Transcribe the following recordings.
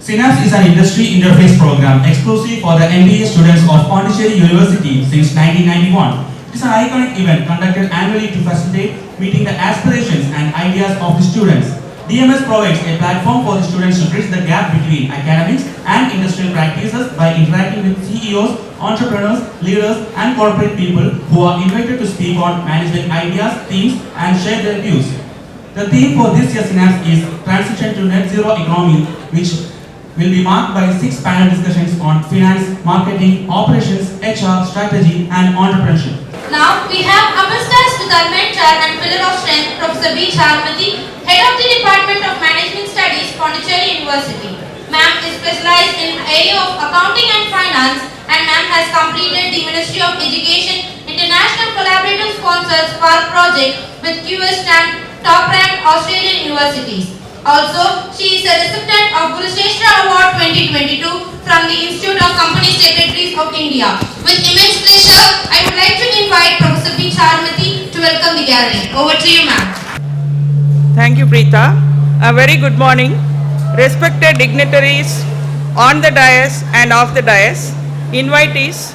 Synapse is an industry interface program exclusive for the MBA students of Pondicherry University since 1991. It is an iconic event conducted annually to facilitate meeting the aspirations and ideas of the students. DMS provides a platform for the students to bridge the gap between academics and industrial practices by interacting with CEOs, entrepreneurs, leaders, and corporate people who are invited to speak on management ideas, themes, and share their views. The theme for this year's Synapse is Transition to Net Zero Economy, which will be marked by 6 panel discussions on finance, marketing, operations, HR, strategy, and entrepreneurship. Now we have amongst us with our mentor and pillar of strength, Professor B. Charmati, Head of the Department of Management Studies, Pondicherry University. Ma'am is specialized in area of accounting and finance, and ma'am has completed the Ministry of Education International Collaborative Sponsors Spark project with QS top-ranked Australian universities. Also, she is a recipient of Guru Shrestha Award 2022 from the Institute of Company Secretaries of India. With immense pleasure, I would like to invite Professor B. Charmati to welcome the gathering. Over to you, ma'am. Thank you, Preeta. A very good morning. Respected dignitaries on the dais and off the dais, invitees,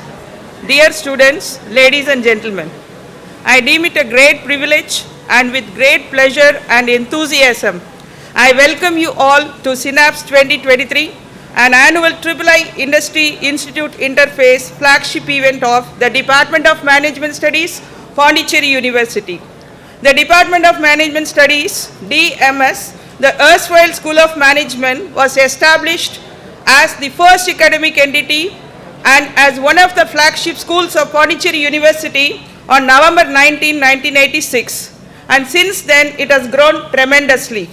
dear students, ladies and gentlemen. I deem it a great privilege and with great pleasure and enthusiasm I welcome you all to Synapse 2023, an annual III Industry Institute Interface flagship event of the Department of Management Studies, Pondicherry University. The Department of Management Studies, DMS, the erstwhile School of Management, was established as the first academic entity and as one of the flagship schools of Pondicherry University on November 19, 1986. And since then, it has grown tremendously.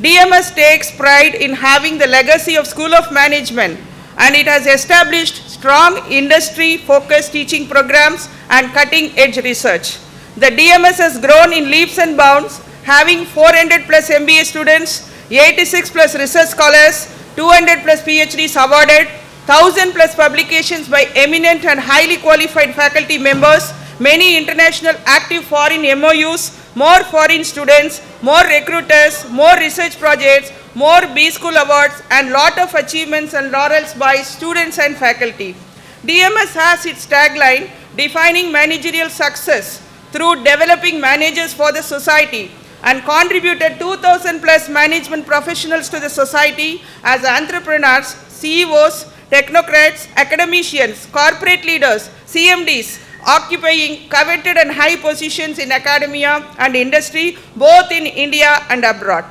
DMS takes pride in having the legacy of School of Management, and it has established strong industry-focused teaching programs and cutting-edge research. The DMS has grown in leaps and bounds, having 400 plus MBA students, 86 plus research scholars, 200 plus PhDs awarded, 1,000 plus publications by eminent and highly qualified faculty members, many international active foreign MOUs, more foreign students, more recruiters, more research projects, more B School awards, and lot of achievements and laurels by students and faculty. DMS has its tagline, defining managerial success through developing managers for the society, and contributed 2,000 plus management professionals to the society as entrepreneurs, CEOs, technocrats, academicians, corporate leaders, CMDs, occupying coveted and high positions in academia and industry, both in India and abroad.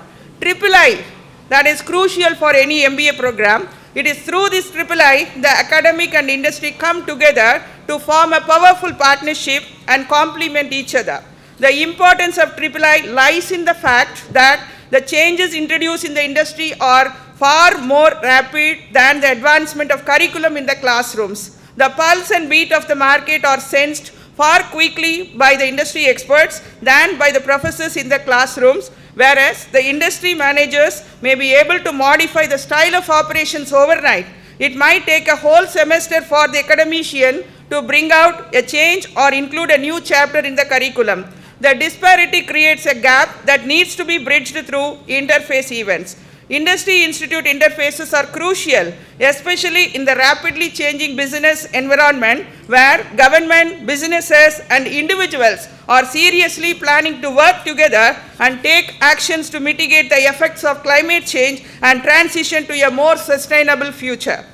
III, that is crucial for any MBA program. It is through this III the academic and industry come together to form a powerful partnership and complement each other. The importance of III lies in the fact that the changes introduced in the industry are far more rapid than the advancement of curriculum in the classrooms. The pulse and beat of the market are sensed far quickly by the industry experts than by the professors in the classrooms, whereas the industry managers may be able to modify the style of operations overnight. It might take a whole semester for the academician to bring out a change or include a new chapter in the curriculum. The disparity creates a gap that needs to be bridged through interface events. Industry institute interfaces are crucial, especially in the rapidly changing business environment where government, businesses, and individuals are seriously planning to work together and take actions to mitigate the effects of climate change and transition to a more sustainable future.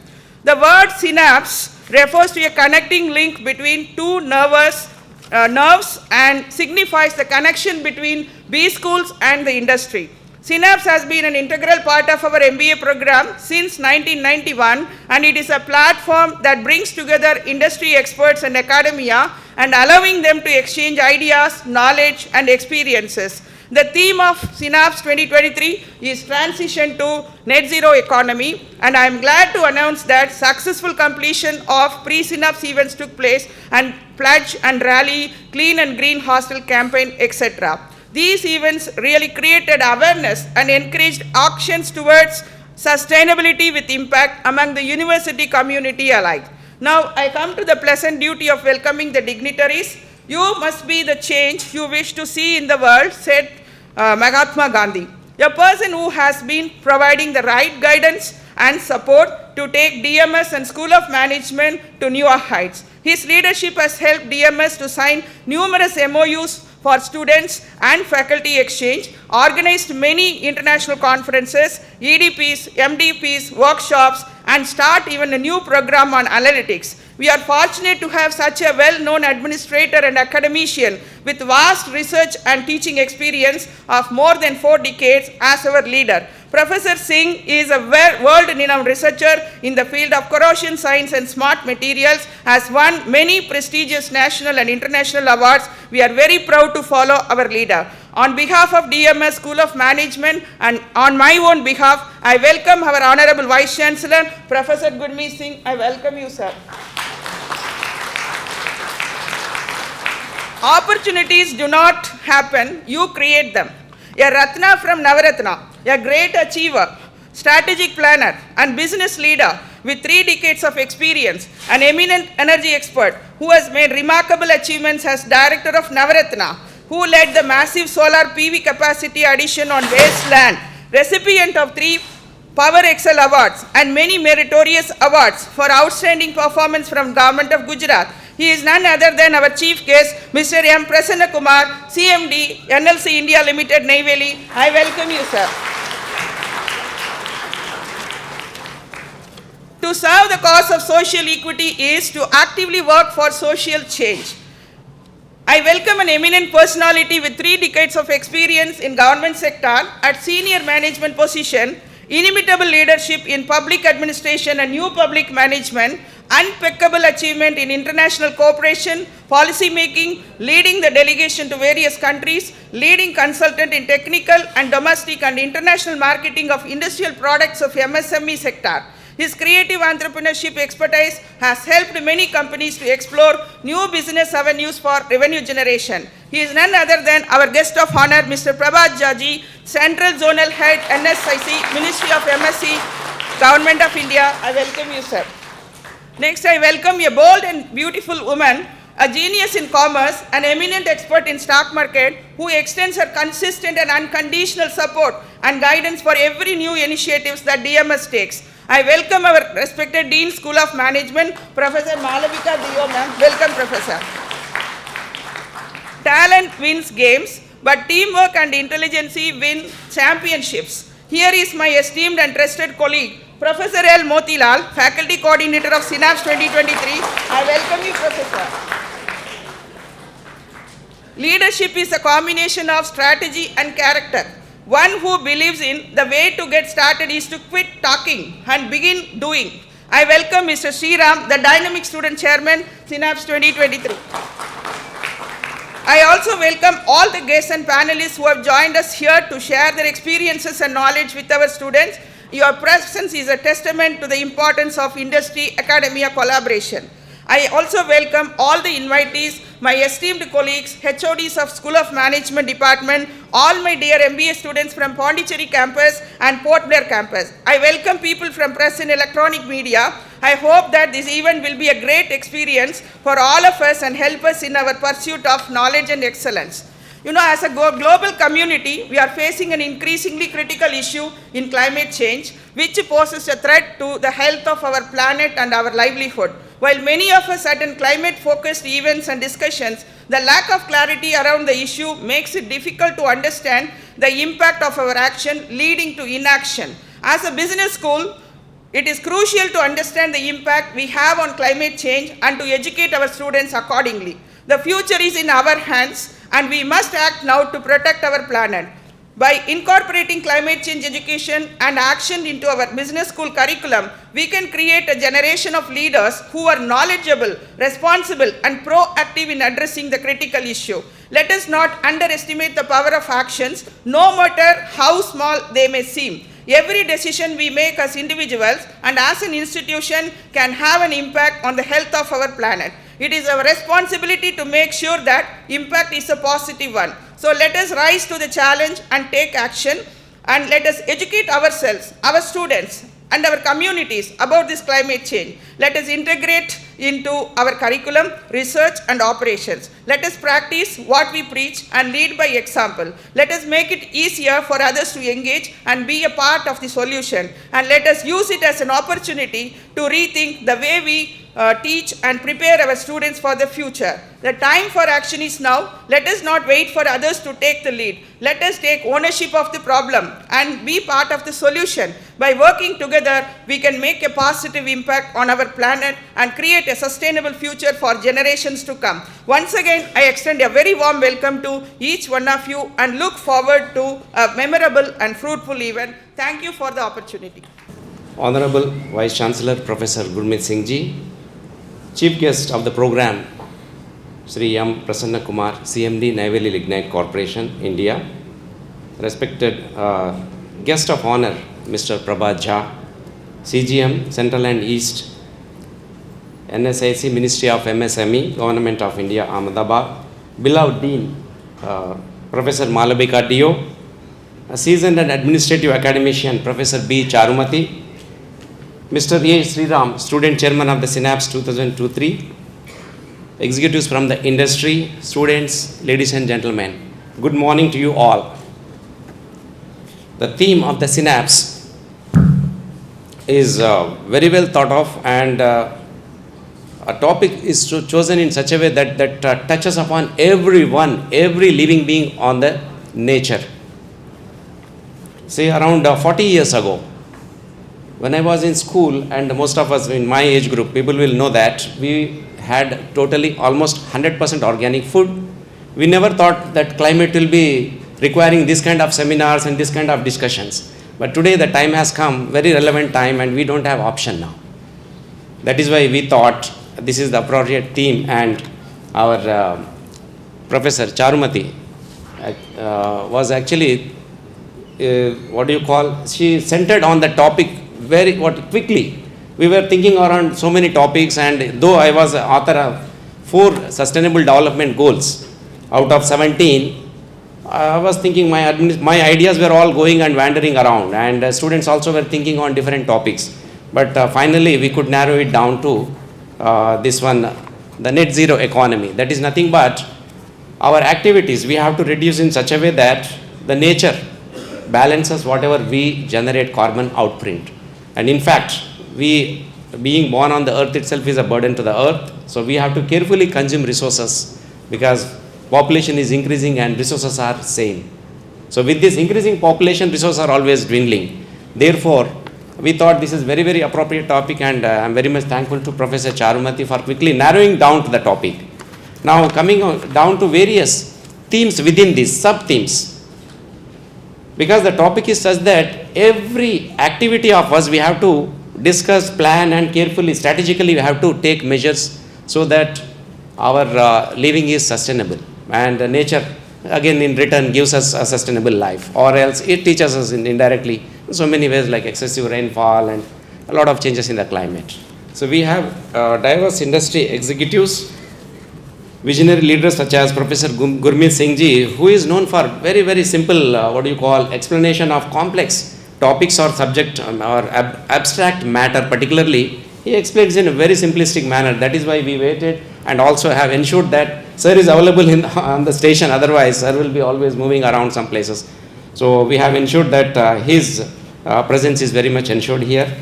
The word synapse refers to a connecting link between two nerves and signifies the connection between B schools and the industry. Synapse has been an integral part of our MBA program since 1991, and it is a platform that brings together industry experts and academia and allowing them to exchange ideas, knowledge, and experiences. The theme of Synapse 2023 is Transition to Net Zero Economy, and I am glad to announce that successful completion of pre-Synapse events took place and pledge and rally, clean and green hostel campaign, etc. These events really created awareness and encouraged actions towards sustainability with impact among the university community alike. Now I come to the pleasant duty of welcoming the dignitaries. You must be the change you wish to see in the world, said Mahatma Gandhi. A person who has been providing the right guidance and support to take DMS and School of Management to newer heights. His leadership has helped DMS to sign numerous MOUs for students and faculty exchange, organized many international conferences, EDPs, MDPs, workshops, and start even a new program on analytics. We are fortunate to have such a well-known administrator and academician with vast research and teaching experience of more than 4 decades as our leader. Professor Singh is a world-renowned researcher in the field of corrosion science and smart materials, has won many prestigious national and international awards. We are very proud to follow our leader. On behalf of DMS School of Management and on my own behalf, I welcome our Honorable Vice Chancellor, Professor Gurmeet Singh. I welcome you, sir. Opportunities do not happen, you create them. A Ratna from Navaratna, a great achiever, strategic planner and business leader with 3 decades of experience, an eminent energy expert who has made remarkable achievements as director of Navaratna, who led the massive solar PV capacity addition on wasteland, recipient of 3 Power Excel Awards and many meritorious awards for outstanding performance from Government of Gujarat. He is none other than our chief guest, Mr. M. Prasanna Kumar, CMD, NLC India Limited, Neyveli. I welcome you, sir. To serve the cause of social equity is to actively work for social change. I welcome an eminent personality with 3 decades of experience in government sector at senior management position, inimitable leadership in public administration and new public management, impeccable achievement in international cooperation, policy making, leading the delegation to various countries, leading consultant in technical and domestic and international marketing of industrial products of MSME sector. His creative entrepreneurship expertise has helped many companies to explore new business avenues for revenue generation. He is none other than our guest of honor, Mr. Prabhat Jaji, Central Zonal Head, NSIC, Ministry of MSc, Government of India. I welcome you, sir. Next, I welcome a bold and beautiful woman, a genius in commerce, an eminent expert in stock market, who extends her consistent and unconditional support and guidance for every new initiatives that DMS takes. I welcome our respected Dean School of Management, Professor Malavika Dio, ma'am. Welcome, Professor. Talent wins games, but teamwork and intelligence win championships. Here is my esteemed and trusted colleague, Professor L. Motilal, Faculty Coordinator of Synapse 2023. I welcome you, Professor. Leadership is a combination of strategy and character. One who believes in the way to get started is to quit talking and begin doing. I welcome Mr. Sriram, the Dynamic Student Chairman, Synapse 2023. I also welcome all the guests and panelists who have joined us here to share their experiences and knowledge with our students. Your presence is a testament to the importance of industry-academia collaboration. I also welcome all the invitees, my esteemed colleagues, HODs of School of Management Department, all my dear MBA students from Pondicherry campus and Port Blair campus. I welcome people from press and electronic media. I hope that this event will be a great experience for all of us and help us in our pursuit of knowledge and excellence. You know, as a global community, we are facing an increasingly critical issue in climate change, which poses a threat to the health of our planet and our livelihood. While many of us attend climate-focused events and discussions, the lack of clarity around the issue makes it difficult to understand the impact of our action, leading to inaction. As a business school, it is crucial to understand the impact we have on climate change and to educate our students accordingly. The future is in our hands, and we must act now to protect our planet. By incorporating climate change education and action into our business school curriculum, we can create a generation of leaders who are knowledgeable, responsible, and proactive in addressing the critical issue. Let us not underestimate the power of actions, no matter how small they may seem. Every decision we make as individuals and as an institution can have an impact on the health of our planet. It is our responsibility to make sure that impact is a positive one. So let us rise to the challenge and take action, and let us educate ourselves, our students, and our communities about this climate change. Let us integrate into our curriculum, research and operations. Let us practice what we preach and lead by example. Let us make it easier for others to engage and be a part of the solution. And let us use it as an opportunity to rethink the way we teach and prepare our students for the future. The time for action is now. Let us not wait for others to take the lead. Let us take ownership of the problem and be part of the solution. By working together, we can make a positive impact on our planet and create a sustainable future for generations to come. Once again, I extend a very warm welcome to each one of you and look forward to a memorable and fruitful event. Thank you for the opportunity. Honorable Vice Chancellor Professor Gurmeet Singh Ji, Chief Guest of the program, Sri M. Prasanna Kumar, CMD, Neyveli Lignite Corporation, India. Respected Guest of Honor, Mr. Prabhat Jha, CGM, Central and East, NSIC, Ministry of MSME, Government of India, Ahmedabad. Beloved Dean, Professor Malavika Dio, a seasoned and administrative academician, Professor B. Charumati, Mr. A. Sriram, Student Chairman of the Synapse 2002-3, executives from the industry, students, ladies and gentlemen, good morning to you all. The theme of the Synapse is very well thought of, and a topic is chosen in such a way that touches upon everyone, every living being on the nature. Say around 40 years ago, when I was in school, and most of us in my age group, people will know that we had totally almost 100% organic food. We never thought that climate will be requiring this kind of seminars and this kind of discussions. But today the time has come, very relevant time, and we don't have option now. That is why we thought this is the appropriate theme, and our Professor Charumati was actually, she centered on the topic very quickly. We were thinking around so many topics, and though I was author of 4 sustainable development goals out of 17, I was thinking my ideas were all going and wandering around, and students also were thinking on different topics. But finally we could narrow it down to this one, the net zero economy. That is nothing but our activities we have to reduce in such a way that the nature balances whatever we generate carbon outprint. And in fact, we being born on the earth itself is a burden to the earth. So we have to carefully consume resources, because population is increasing and resources are same. So with this increasing population, resources are always dwindling. Therefore, we thought this is very, very appropriate topic, and I am very much thankful to Professor Charumati for quickly narrowing down to the topic. Now coming down to various themes within these sub-themes, because the topic is such that every activity of us we have to discuss, plan, and carefully, strategically we have to take measures so that our living is sustainable, and nature again in return gives us a sustainable life, or else it teaches us indirectly in so many ways, like excessive rainfall and a lot of changes in the climate. So we have diverse industry executives, visionary leaders such as Professor Gurmeet Singh Ji, who is known for very, very simple explanation of complex topics or subject or abstract matter. Particularly, he explains in a very simplistic manner. That is why we waited and also have ensured that sir is available on the station. Otherwise, sir will be always moving around some places. So we have ensured that his presence is very much ensured here.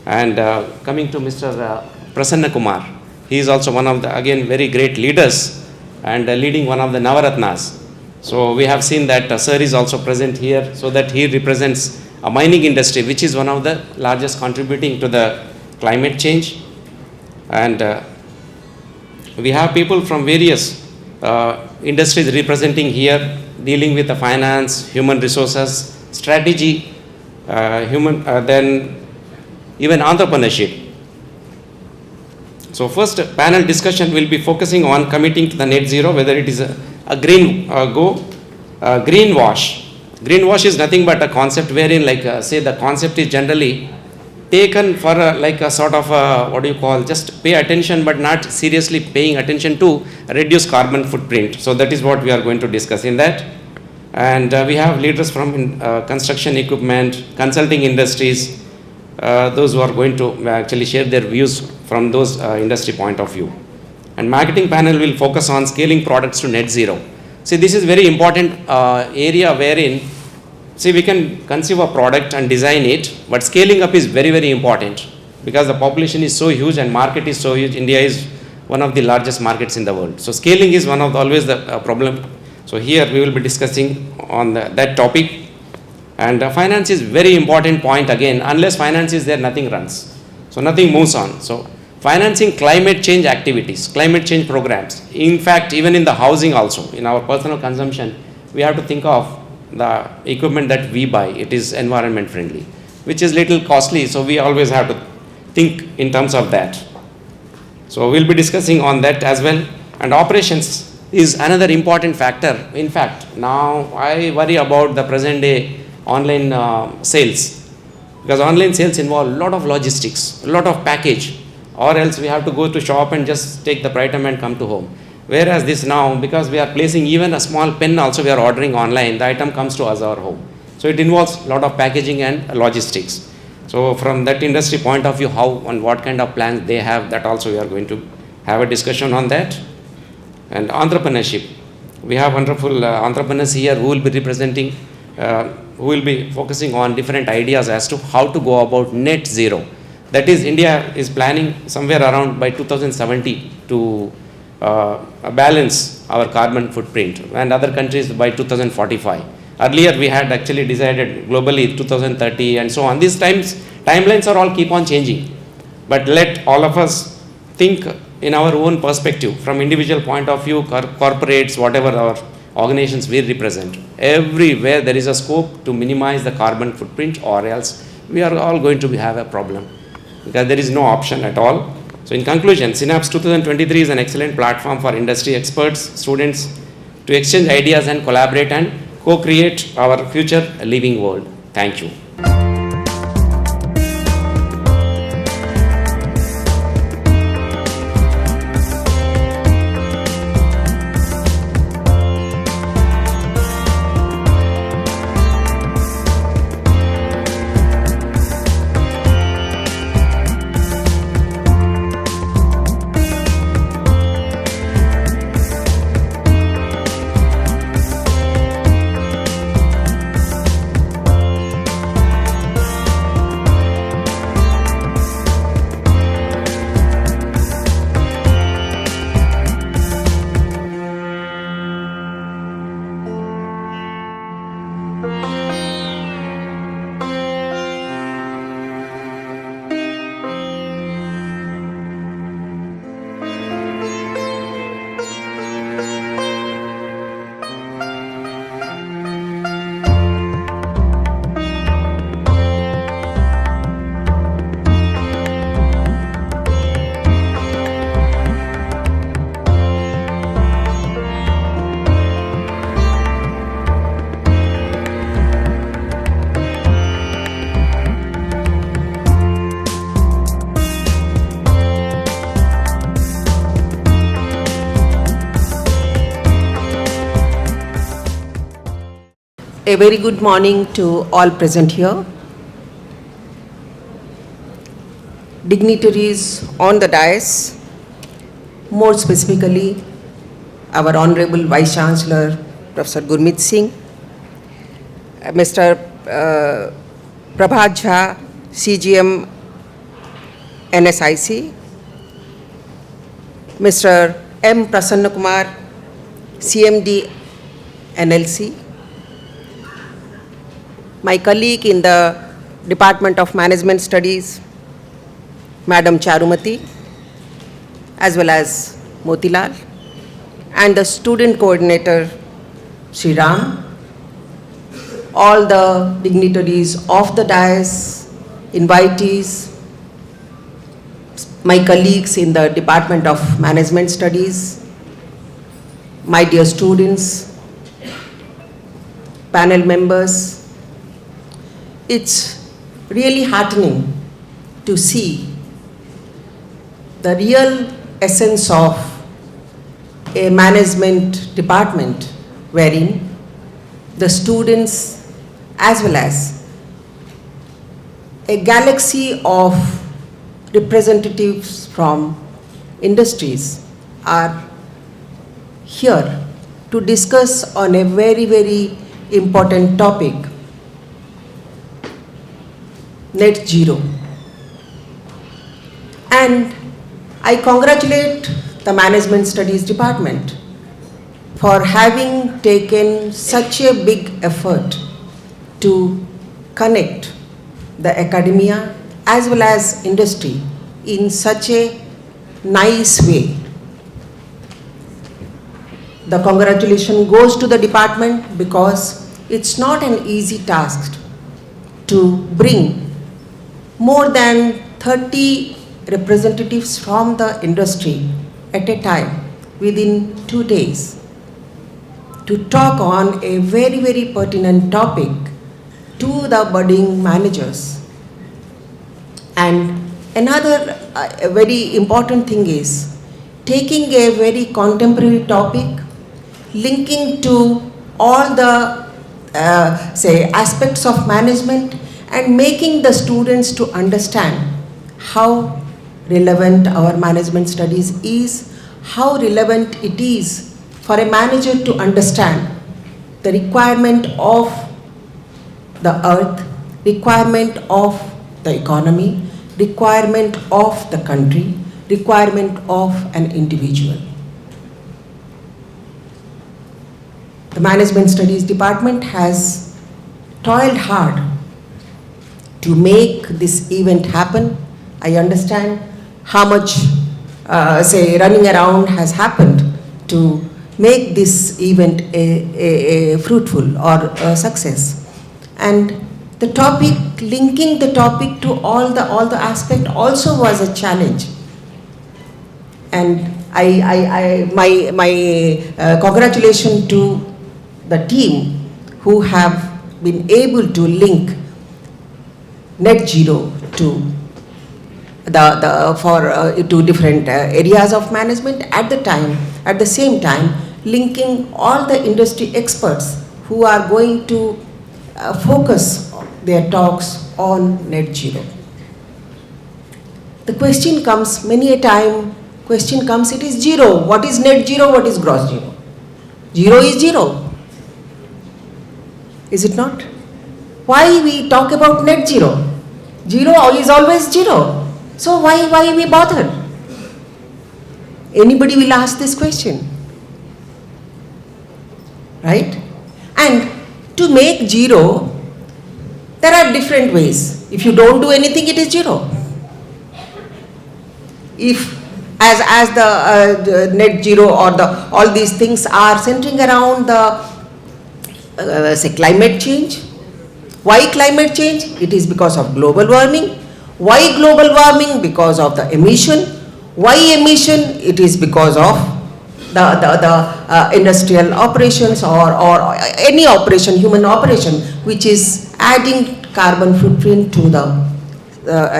And coming to Mr. Prasanna Kumar, he is also one of the, again, very great leaders and leading one of the Navaratnas. So we have seen that sir is also present here, so that he represents a mining industry, which is one of the largest contributing to the climate change. And we have people from various industries representing here, dealing with the finance, human resources, strategy, then even entrepreneurship. So first panel discussion will be focusing on committing to the net zero, whether it is a greenwash. Greenwash is nothing but a concept wherein, say the concept is generally taken for a sort of just pay attention but not seriously paying attention to reduce carbon footprint. So that is what we are going to discuss in that. And we have leaders from construction equipment, consulting industries, those who are going to actually share their views from those industry point of view. And marketing panel will focus on scaling products to net zero. See, this is very important area wherein, see, we can conceive a product and design it, but scaling up is very, very important because the population is so huge and market is so huge. India is one of the largest markets in the world. So scaling is one of always the problem. So here we will be discussing on that topic. And finance is very important point again. Unless finance is there, nothing runs. So nothing moves on. So financing climate change activities, climate change programs. In fact, even in the housing also, in our personal consumption, we have to think of the equipment that we buy. It is environment friendly, which is little costly. So we always have to think in terms of that. So we'll be discussing on that as well. And operations is another important factor. In fact, now I worry about the present day online sales, because online sales involve a lot of logistics, a lot of package, or else we have to go to shop and just take the item and come to home. Whereas this now, because we are placing even a small pen also we are ordering online, the item comes to us our home. So it involves a lot of packaging and logistics. So from that industry point of view, how and what kind of plans they have, that also we are going to have a discussion on that. And entrepreneurship, we have wonderful entrepreneurs here who will be representing, who will be focusing on different ideas as to how to go about net zero. That is, India is planning somewhere around by 2070 to balance our carbon footprint, and other countries by 2045. Earlier we had actually decided globally 2030 and so on. These timelines are all keep on changing. But let all of us think in our own perspective, from individual point of view, corporates, whatever our organizations we represent. Everywhere there is a scope to minimize the carbon footprint, or else we are all going to have a problem, because there is no option at all. So in conclusion, Synapse 2023 is an excellent platform for industry experts, students to exchange ideas and collaborate and co-create our future living world. Thank you. A very good morning to all present here. Dignitaries on the dais, more specifically our Honorable Vice Chancellor Professor Gurmeet Singh, Mr. Prabhat Jha, CGM NSIC, Mr. M. Prasanna Kumar, CMD NLC, my colleague in the Department of Management Studies, Madam Charumati, as well as Motilal, and the student coordinator, Sri Ram, all the dignitaries of the dais, invitees, my colleagues in the Department of Management Studies, my dear students, panel members. It's really heartening to see the real essence of a management department wherein the students as well as a galaxy of representatives from industries are here to discuss on a very, very important topic, net zero. And I congratulate the Management Studies Department for having taken such a big effort to connect the academia as well as industry in such a nice way. The congratulation goes to the department because it's not an easy task to bring more than 30 representatives from the industry at a time within 2 days to talk on a very, very pertinent topic to the budding managers. And another very important thing is taking a very contemporary topic, linking to all the aspects of management and making the students to understand how relevant our management studies is, how relevant it is for a manager to understand the requirement of the earth, requirement of the economy, requirement of the country, requirement of an individual. The Management Studies Department has toiled hard to make this event happen. I understand how much running around has happened to make this event a fruitful or a success. And the topic, linking the topic to all the aspect also was a challenge. And my congratulations to the team who have been able to link net zero to to different areas of management at the same time linking all the industry experts who are going to focus their talks on net zero. The question comes many a time, it is zero. What is net zero? What is gross zero? Zero is zero. Is it not? Why we talk about net zero? Zero is always zero. So why we bother? Anybody will ask this question, right? And to make zero, there are different ways. If you don't do anything, it is zero. If as the net zero or all these things are centering around the climate change. Why climate change? It is because of global warming. Why global warming? Because of the emission. Why emission? It is because of the industrial operations or any operation, human operation, which is adding carbon footprint to the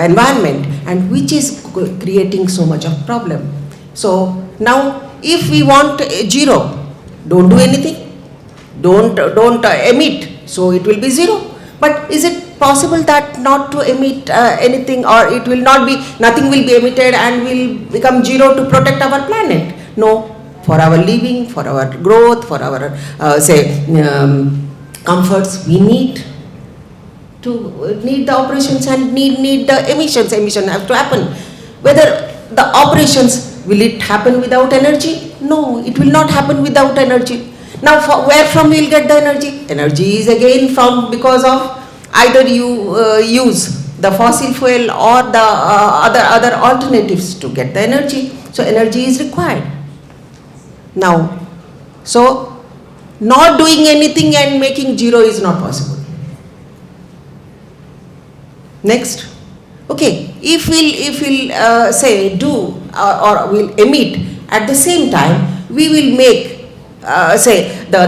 environment and which is creating so much of problem. So now if we want zero, don't do anything, don't emit, so it will be zero. But is it possible that not to emit anything, or it will not be, nothing will be emitted and will become zero to protect our planet? No, for our living, for our growth, for our comforts, we need the operations and need the emissions. Emission have to happen. Whether the operations, will it happen without energy? No, it will not happen without energy. Now where from we will get the energy? Energy is again from, because of either you use the fossil fuel or the other alternatives to get the energy. So energy is required. Now, so not doing anything and making zero is not possible. Next, okay, if we'll say do or we'll emit at the same time, we will make the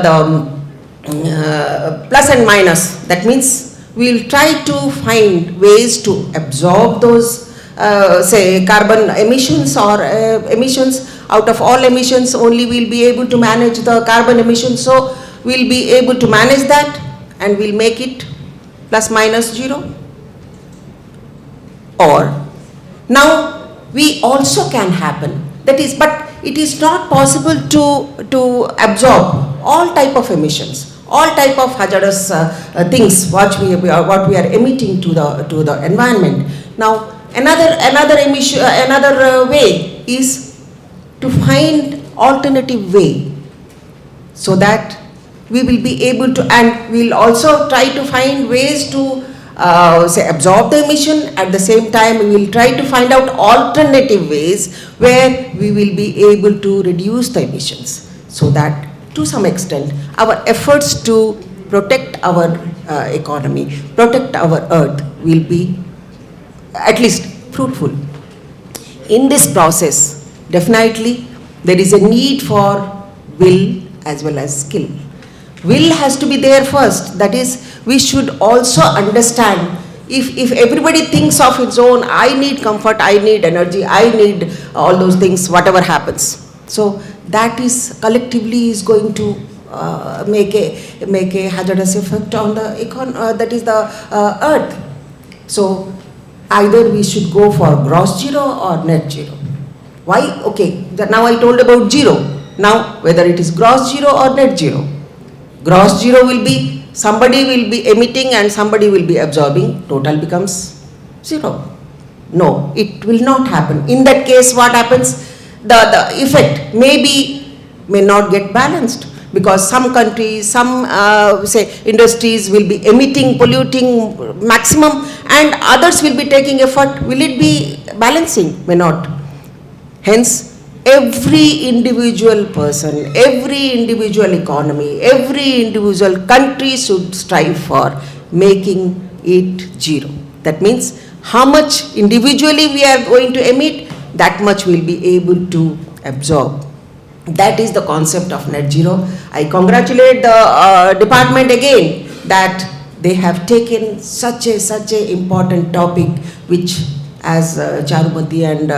plus and minus. That means we will try to find ways to absorb those carbon emissions or emissions. Out of all emissions, only we will be able to manage the carbon emissions. So we will be able to manage that and we'll make it plus minus zero. Or Now, we also can happen. That is, but it is not possible to absorb all type of emissions, all type of hazardous things what we are emitting to the environment. Now, another emission, another way is to find alternative way, so that we will be able to, and we will also try to find ways to say absorb the emission. At the same time, we will try to find out alternative ways where we will be able to reduce the emissions, so that to some extent our efforts to protect our economy, protect our earth will be at least fruitful. In this process, definitely there is a need for will as well as skill. Will has to be there first. That is, we should also understand, if everybody thinks of its own, I need comfort, I need energy, I need all those things, whatever happens. So that is collectively is going to make a hazardous effect on the that is the earth. So either we should go for gross zero or net zero. Why? Okay, now I told about zero. Now whether it is gross zero or net zero. Gross zero will be somebody will be emitting and somebody will be absorbing, total becomes zero. No, it will not happen. In that case, what happens? The effect may not get balanced, because some countries, some say industries will be emitting, polluting maximum, and others will be taking effort. Will it be balancing? May not. Hence, every individual person, every individual economy, every individual country should strive for making it zero. That means how much individually we are going to emit, that much we'll be able to absorb. That is the concept of net zero. I congratulate the department again that they have taken such a important topic, which, as Charumati and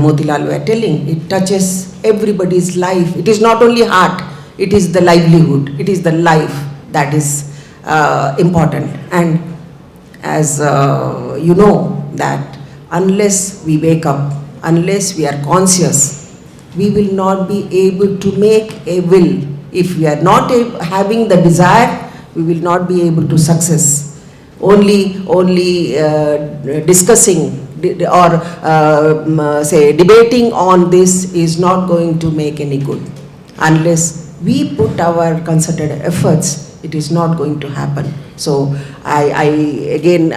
Motilal were telling, it touches everybody's life. It is not only heart, it is the livelihood, it is the life that is important. And as you know, that unless we wake up, unless we are conscious, we will not be able to make a will. If we are not having the desire, we will not be able to success. Only discussing or say debating on this is not going to make any good. Unless we put our concerted efforts, it is not going to happen. So I again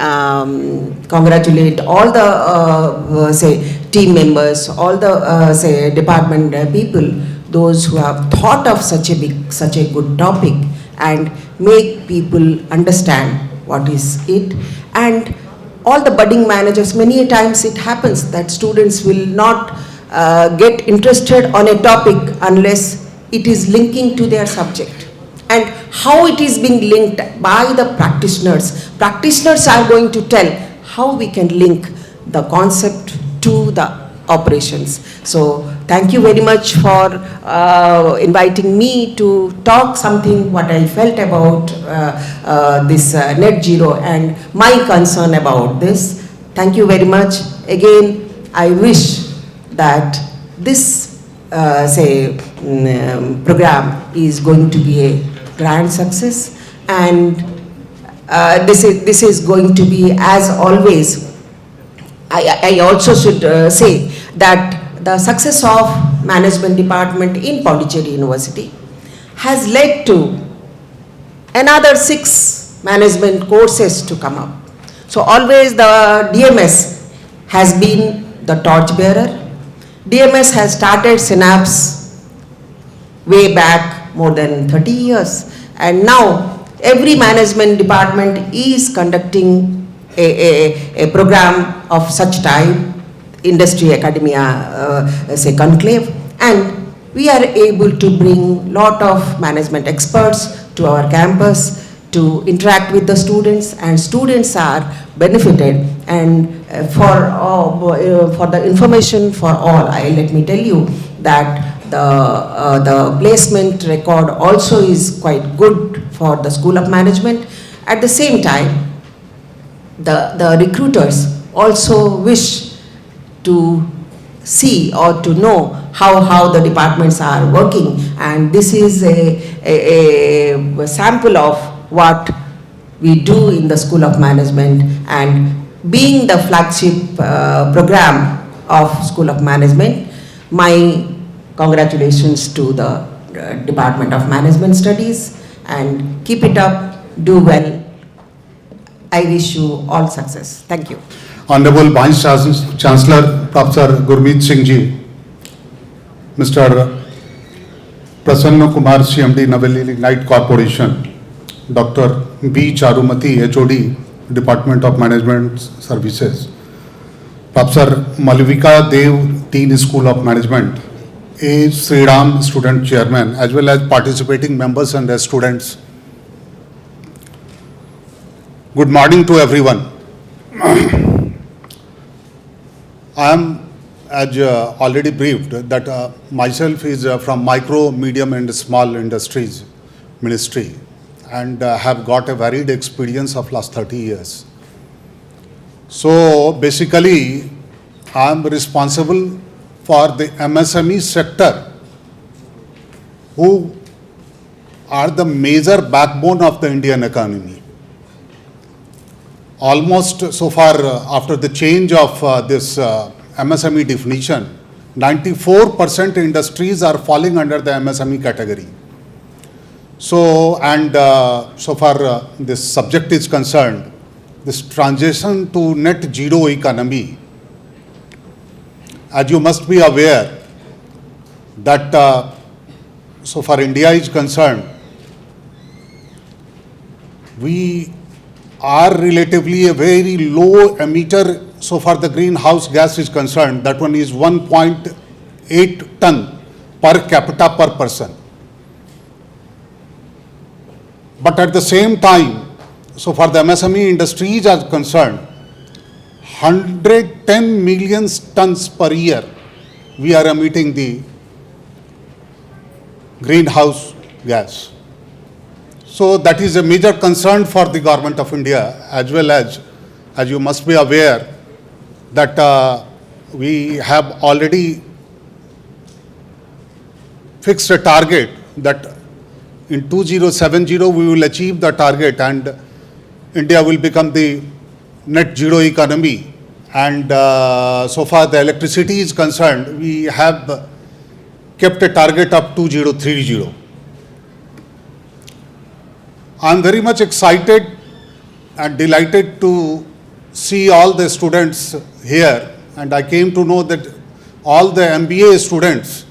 congratulate all the say team members, all the say department people, those who have thought of such a good topic and make people understand what is it. And all the budding managers, many times it happens that students will not get interested on a topic unless it is linking to their subject. And how it is being linked by the practitioners. Practitioners are going to tell how we can link the concept to the operations. So thank you very much for inviting me to talk something what I felt about this net zero and my concern about this. Thank you very much. Again, I wish that this program is going to be a grand success, and this is going to be, as always. I also should say that the success of management department in Pondicherry University has led to another 6 management courses to come up. So always the DMS has been the torchbearer. DMS has started Synapse way back more than 30 years, and now every management department is conducting a program of such type, industry academia say conclave, and we are able to bring lot of management experts to our campus to interact with the students, and students are benefited. And for the information for all, let me tell you that the placement record also is quite good for the School of Management. At the same time, the recruiters also wish to see or to know how the departments are working, and this is a sample of what we do in the School of Management, and being the flagship program of School of Management, my congratulations to the Department of Management Studies, and keep it up, do well. I wish you all success. Thank you. Honorable Vice Chancellor Professor Gurmeet Singh Ji, Mr. Prasanna Kumar CMD Naveli Lignite Corporation, Dr. B. Charumati HOD Department of Management Services, Professor Malvika Dev Dean School of Management, A. Sriram Student Chairman, as well as participating members and their students. Good morning to everyone. I am, as already briefed, that myself is from Micro, Medium and Small Industries Ministry, and have got a varied experience of last 30 years. So basically, I am responsible for the MSME sector, who are the major backbone of the Indian economy. Almost so far, after the change of this MSME definition, 94% industries are falling under the MSME category. So, and so far this subject is concerned, this transition to net zero economy, as you must be aware that so far India is concerned, we are relatively a very low emitter so far the greenhouse gas is concerned. That one is 1.8 ton per capita per person. But at the same time, so far the MSME industries are concerned, 110 million tons per year we are emitting the greenhouse gas. So that is a major concern for the Government of India, as well as you must be aware that we have already fixed a target that in 2070 we will achieve the target and India will become the net zero economy. And so far the electricity is concerned, we have kept a target of 2030. I am very much excited and delighted to see all the students here, and I came to know that all the MBA students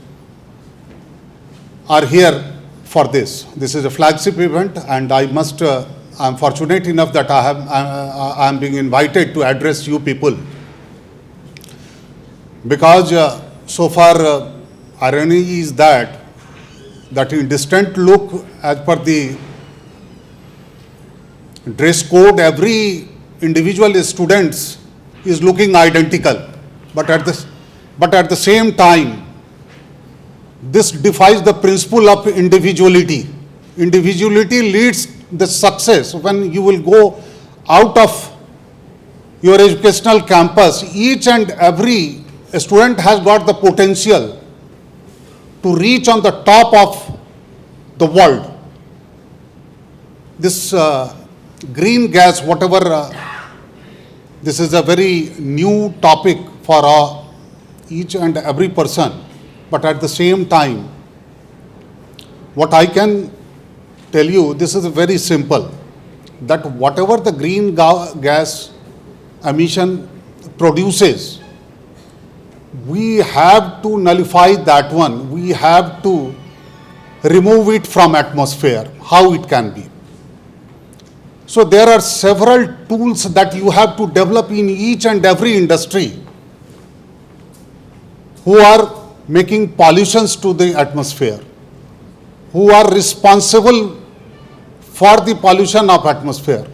are here for this. This is a flagship event, and I am fortunate enough that I am being invited to address you people, because so far irony is that in distant look, as per the dress code, every individual students is looking identical, but at the same time, this defies the principle of individuality. Individuality leads the success. When you will go out of your educational campus, each and every student has got the potential to reach on the top of the world. This green gas, whatever, this is a very new topic for each and every person. But at the same time, what I can tell you, this is very simple, that whatever the green gas emission produces, we have to nullify that one. We have to remove it from atmosphere. How it can be? So there are several tools that you have to develop in each and every industry who are making pollutions to the atmosphere, who are responsible for the pollution of atmosphere.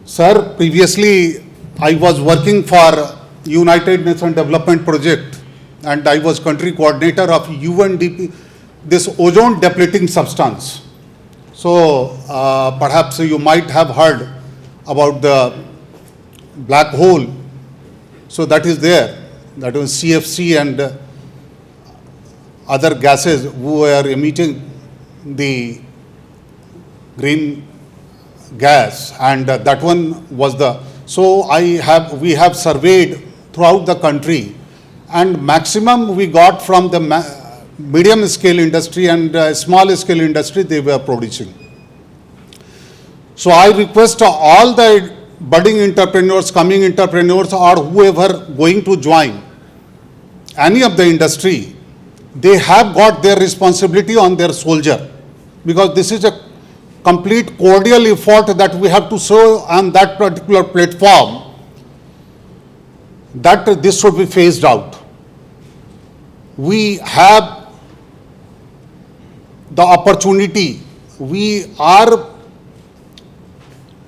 Sir, previously I was working for United Nations Development Project, and I was country coordinator of UNDP, this ozone depleting substance. So perhaps you might have heard about the black hole. So that is there. That was CFC and other gases who are emitting the green gas, and that one was the, so we have surveyed throughout the country, and maximum we got from the medium scale industry and small scale industry they were producing. So I request all the budding entrepreneurs, coming entrepreneurs, or whoever going to join any of the industry, they have got their responsibility on their soldier, because this is a complete cordial effort that we have to show on that particular platform that this should be phased out. We have the opportunity, we are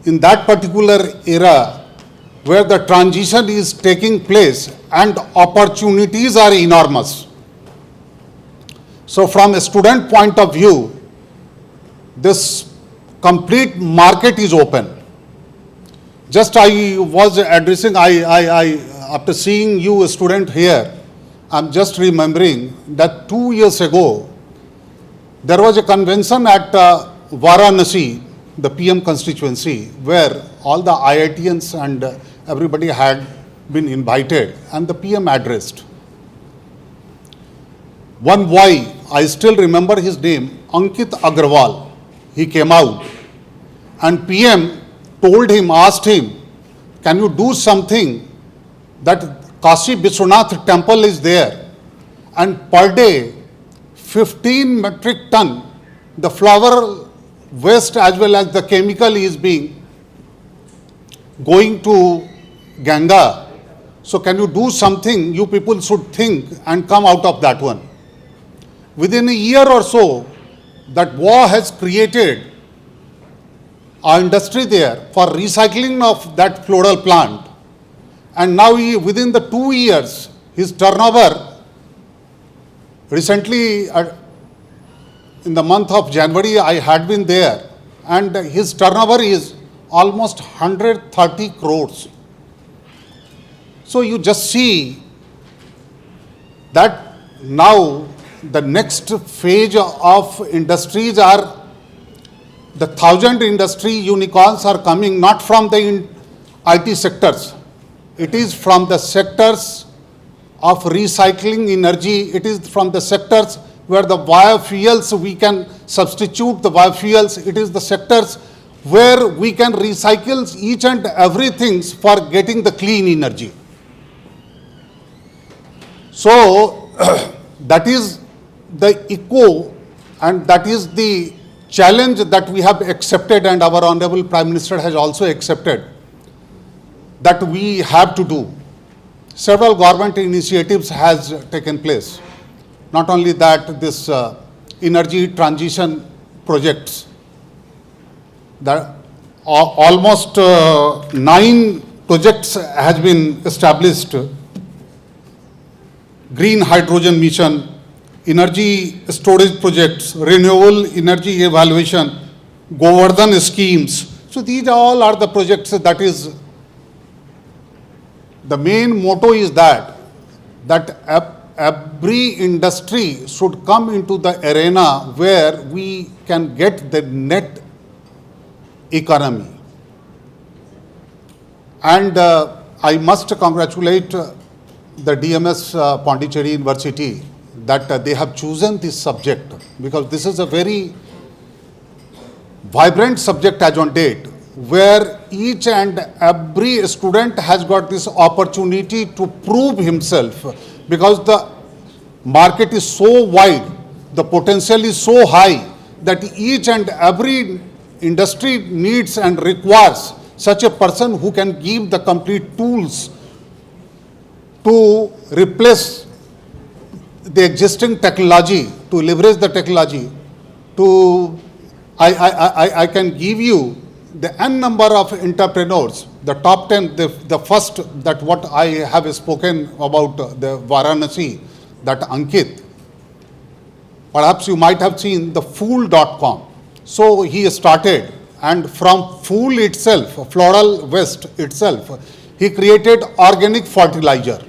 in that particular era where the transition is taking place and opportunities are enormous. So from a student point of view, this complete market is open. Just I was addressing, after seeing you a student here, I'm just remembering that 2 years ago, there was a convention at Varanasi, the PM constituency, where all the IITians and everybody had been invited, and the PM addressed. One boy, I still remember his name, Ankit Agrawal. He came out and PM told him, asked him, can you do something that Kashi Vishwanath temple is there, and per day 15 metric ton the flower waste as well as the chemical is being going to Ganga. So can you do something? You people should think and come out of that one. Within a year or so, that war has created an industry there for recycling of that floral plant. And now within the 2 years, his turnover, recently in the month of January, I had been there, and his turnover is almost 130 crores. So you just see that now the next phase of industries are the 1,000 industry unicorns are coming not from the IT sectors. It is from the sectors of recycling energy. It is from the sectors where the biofuels, we can substitute the biofuels. It is the sectors where we can recycle each and everything for getting the clean energy. So that is the echo, and that is the challenge that we have accepted, and our Honorable Prime Minister has also accepted, that we have to do. Several government initiatives has taken place. Not only that, this energy transition projects, that almost 9 projects has been established. Green hydrogen mission, energy storage projects, renewable energy evaluation, Govardhan schemes. So these all are the projects that is, the main motto is that every industry should come into the arena where we can get the net economy. And I must congratulate the DMS Pondicherry University that they have chosen this subject, because this is a very vibrant subject as on date, where each and every student has got this opportunity to prove himself, because the market is so wide, the potential is so high, that each and every industry needs and requires such a person who can give the complete tools to replace the existing technology, to leverage the technology, to, I can give you the n number of entrepreneurs, the top 10, the first, that what I have spoken about the Varanasi, that Ankit, perhaps you might have seen the fool.com. So he started, and from fool itself, floral waste itself, he created organic fertilizer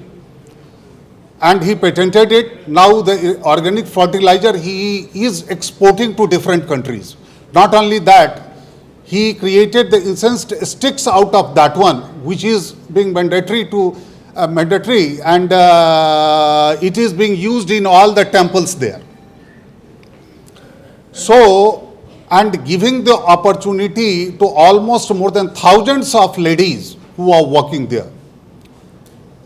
and he patented it. Now the organic fertilizer he is exporting to different countries. Not only that, he created the incense sticks out of that one, which is being mandatory and it is being used in all the temples there. So, and giving the opportunity to almost more than thousands of ladies who are working there.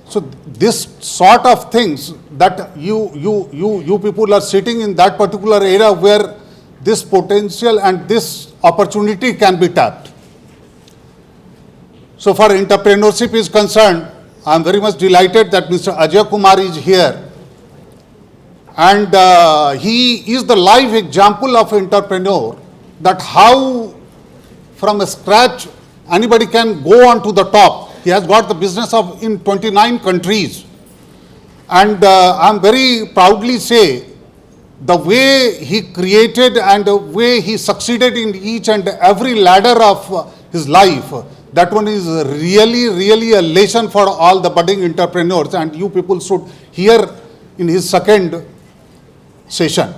So this sort of things that you people are sitting in that particular area where this potential and this opportunity can be tapped. So far entrepreneurship is concerned, I am very much delighted that Mr. Ajay Kumar is here. And he is the live example of entrepreneur, that how from scratch anybody can go on to the top. He has got the business of in 29 countries. And I am very proudly say, the way he created and the way he succeeded in each and every ladder of his life, that one is really a lesson for all the budding entrepreneurs, and you people should hear in his second session.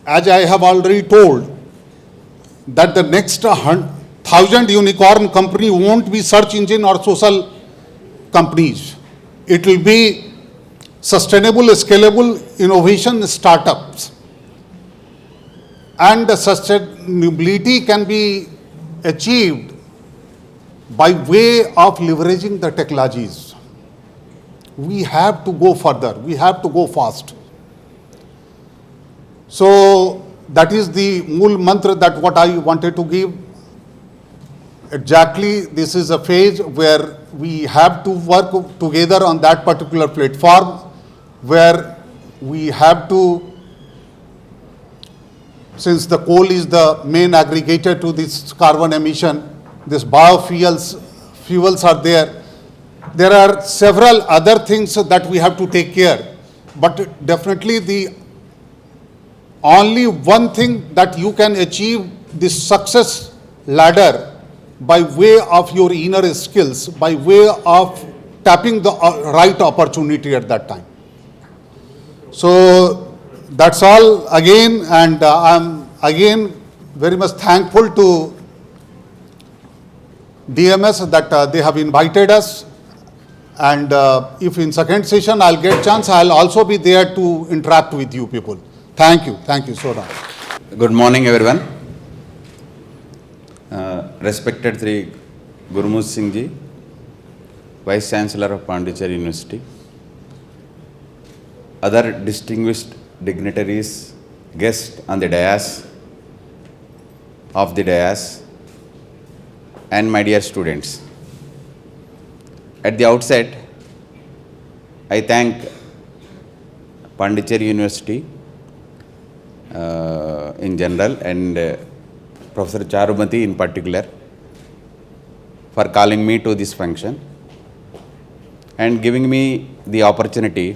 As I have already told, that the next 1,000 unicorn company won't be search engine or social companies. It will be sustainable, scalable innovation startups. And the sustainability can be achieved by way of leveraging the technologies. We have to go further. We have to go fast. So that is the mool mantra that what I wanted to give. Exactly, this is a phase where we have to work together on that particular platform, where we have to, since the coal is the main aggregator to this carbon emission, this fuels are there. There are several other things that we have to take care, but definitely the only one thing that you can achieve this success ladder by way of your inner skills, by way of tapping the right opportunity at that time. So that's all again, and I'm again very much thankful to DMS that they have invited us. And if in second session I'll get chance, I'll also be there to interact with you people. Thank you so much. Good morning, everyone. Respected Sri Gurmukh Singh Ji, Vice Chancellor of Pondicherry University, other distinguished dignitaries, guests on the dais, and my dear students. At the outset, I thank Pondicherry University in general and Professor Charumati in particular for calling me to this function and giving me the opportunity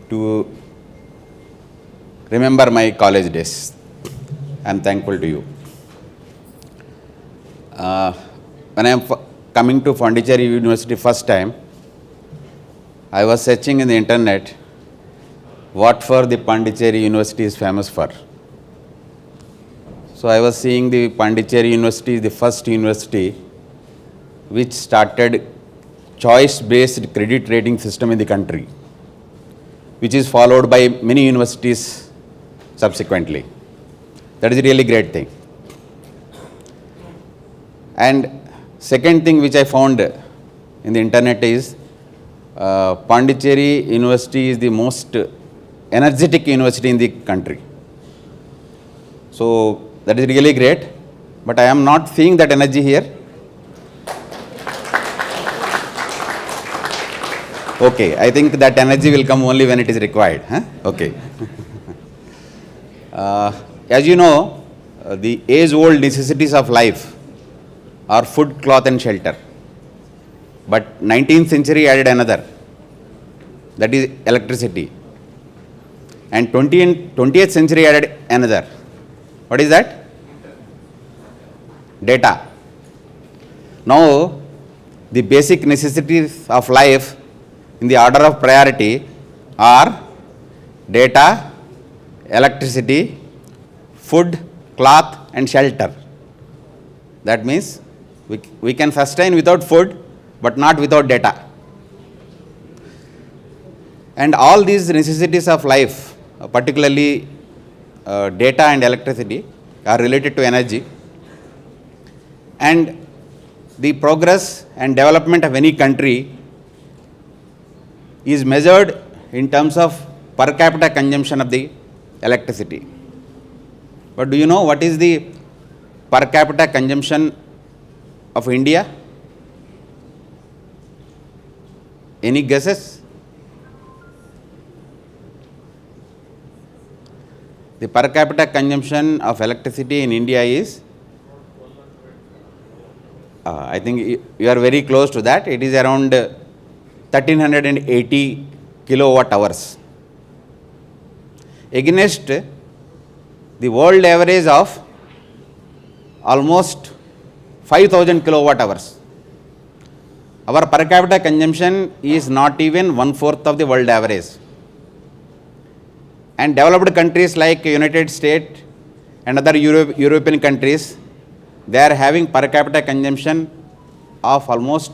to remember my college days. I am thankful to you. When I am coming to Pondicherry University first time, I was searching in the internet what for the Pondicherry University is famous for. So I was seeing the Pondicherry University is the first university which started choice-based credit rating system in the country, which is followed by many universities subsequently. That is a really great thing. And second thing which I found in the internet is Pondicherry University is the most energetic university in the country. So that is really great, but I am not seeing that energy here. Okay, I think that energy will come only when it is required. Huh? Okay. As you know, the age-old necessities of life are food, cloth and shelter. But 19th century added another, that is electricity. and 20th century added another. What is that? Data. Now, the basic necessities of life in the order of priority are data, electricity, food, cloth and shelter. That means we can sustain without food but not without data. And all these necessities of life, particularly data and electricity, are related to energy. And the progress and development of any country is measured in terms of per capita consumption of the electricity. But do you know what is the per capita consumption of India? Any guesses? The per capita consumption of electricity in India is, I think you are very close to that. It is around 1380 kilowatt hours. Against the world average of almost 5000 kilowatt hours. Our per capita consumption is not even 1/4 of the world average. And developed countries like United States and other European countries, they are having per capita consumption of almost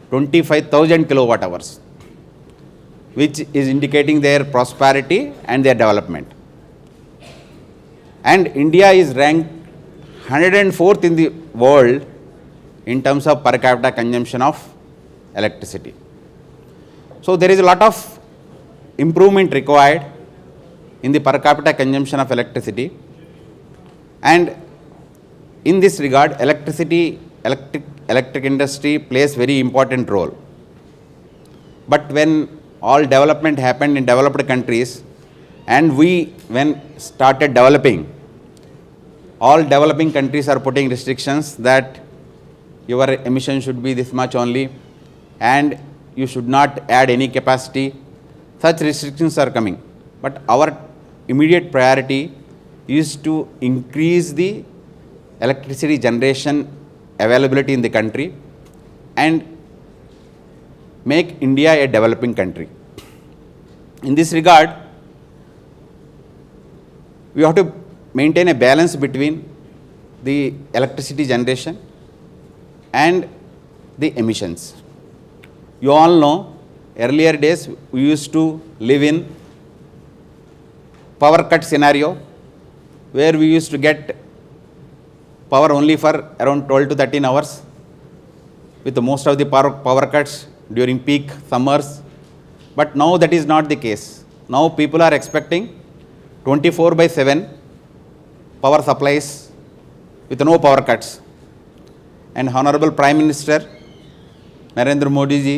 25,000 kilowatt hours, which is indicating their prosperity and their development. And India is ranked 104th in the world in terms of per capita consumption of electricity. So there is a lot of improvement required in the per capita consumption of electricity, and in this regard electric industry plays very important role. But when all development happened in developed countries and when started developing, all developing countries are putting restrictions that your emission should be this much only and you should not add any capacity. Such restrictions are coming. But our immediate priority is to increase the electricity generation availability in the country and make India a developing country. In this regard, we have to maintain a balance between the electricity generation and the emissions. You all know, earlier days we used to live in power cut scenario where we used to get power only for around 12 to 13 hours, with most of the power cuts during peak summers. But now that is not the case. Now people are expecting 24/7 power supplies with no power cuts. And Honorable Prime Minister Narendra Modi ji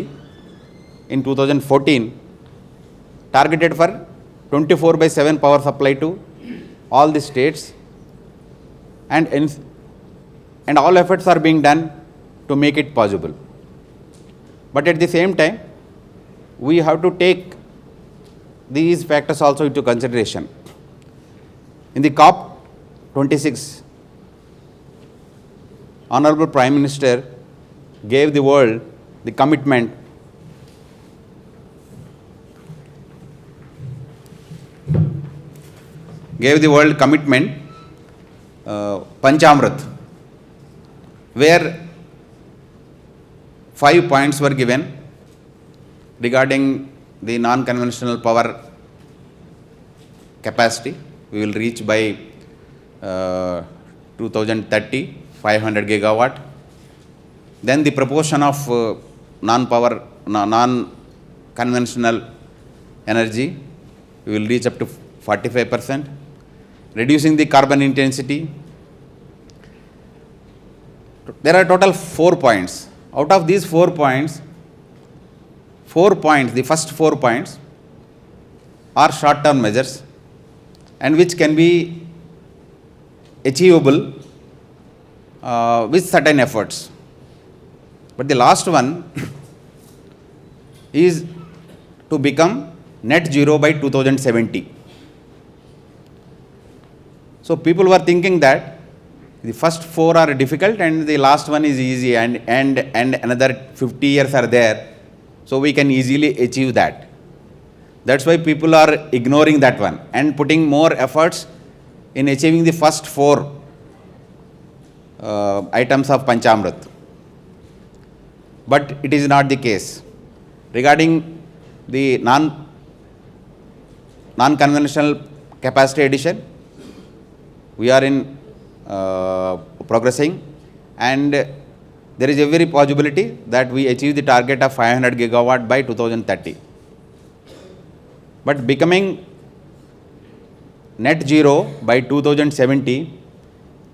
in 2014 targeted for 24/7 power supply to all the states, and all efforts are being done to make it possible. But at the same time, we have to take these factors also into consideration. In the COP26, Honorable Prime Minister gave the world the commitment Panchamrit, where 5 points were given regarding the non-conventional power capacity. We will reach by 2030 500 gigawatt. Then the proportion of non-conventional energy, we will reach up to 45%. Reducing the carbon intensity. There are total 4 points. Out of these 4 points, the first 4 points are short-term measures and which can be achievable with certain efforts. But the last one is to become net zero by 2070. So people were thinking that the first 4 are difficult and the last one is easy, and another 50 years are there, so we can easily achieve that. That's why people are ignoring that one and putting more efforts in achieving the first 4 items of Panchamrit. But it is not the case. Regarding the non-conventional capacity addition, we are in progressing, and there is every possibility that we achieve the target of 500 gigawatt by 2030. But becoming net zero by 2070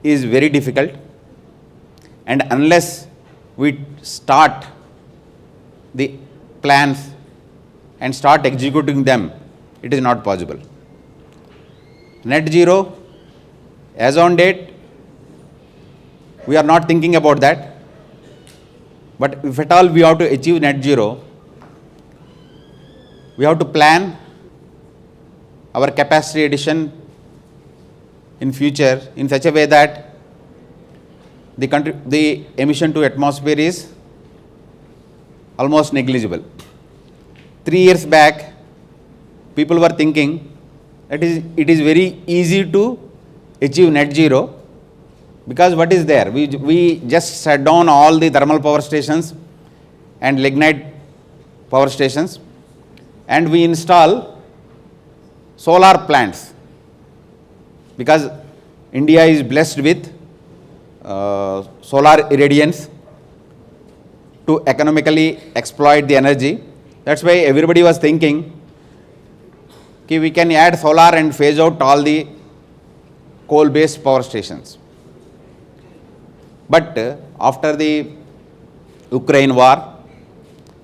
is very difficult, and unless we start the plans and start executing them, it is not possible. Net zero, as on date, we are not thinking about that. But if at all we have to achieve net zero, we have to plan our capacity addition in future in such a way that the emission to atmosphere is almost negligible. 3 years back, people were thinking that it is very easy to achieve net zero, because what is there? We just shut down all the thermal power stations and lignite power stations, and we install solar plants, because India is blessed with solar irradiance to economically exploit the energy. That's why everybody was thinking that we can add solar and phase out all the coal-based power stations. But after the Ukraine war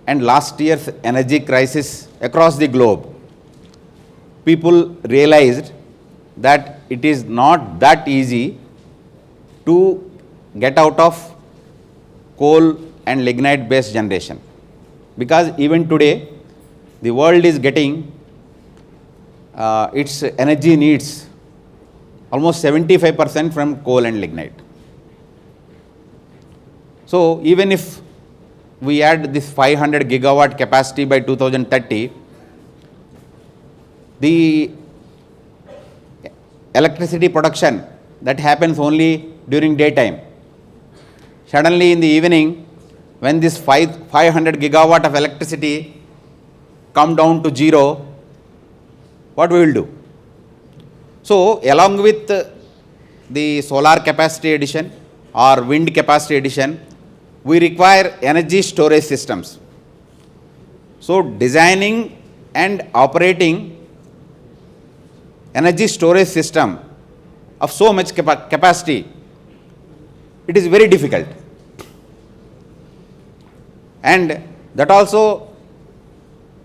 and last year's energy crisis across the globe, people realized that it is not that easy to get out of coal and lignite based generation, because even today the world is getting its energy needs almost 75% from coal and lignite. So even if we add this 500 gigawatt capacity by 2030, the electricity production that happens only during daytime, suddenly in the evening, when this 500 gigawatt of electricity come down to zero, what we will do? So along with the solar capacity addition or wind capacity addition, we require energy storage systems. So designing and operating energy storage system of so much capacity, it is very difficult. And that also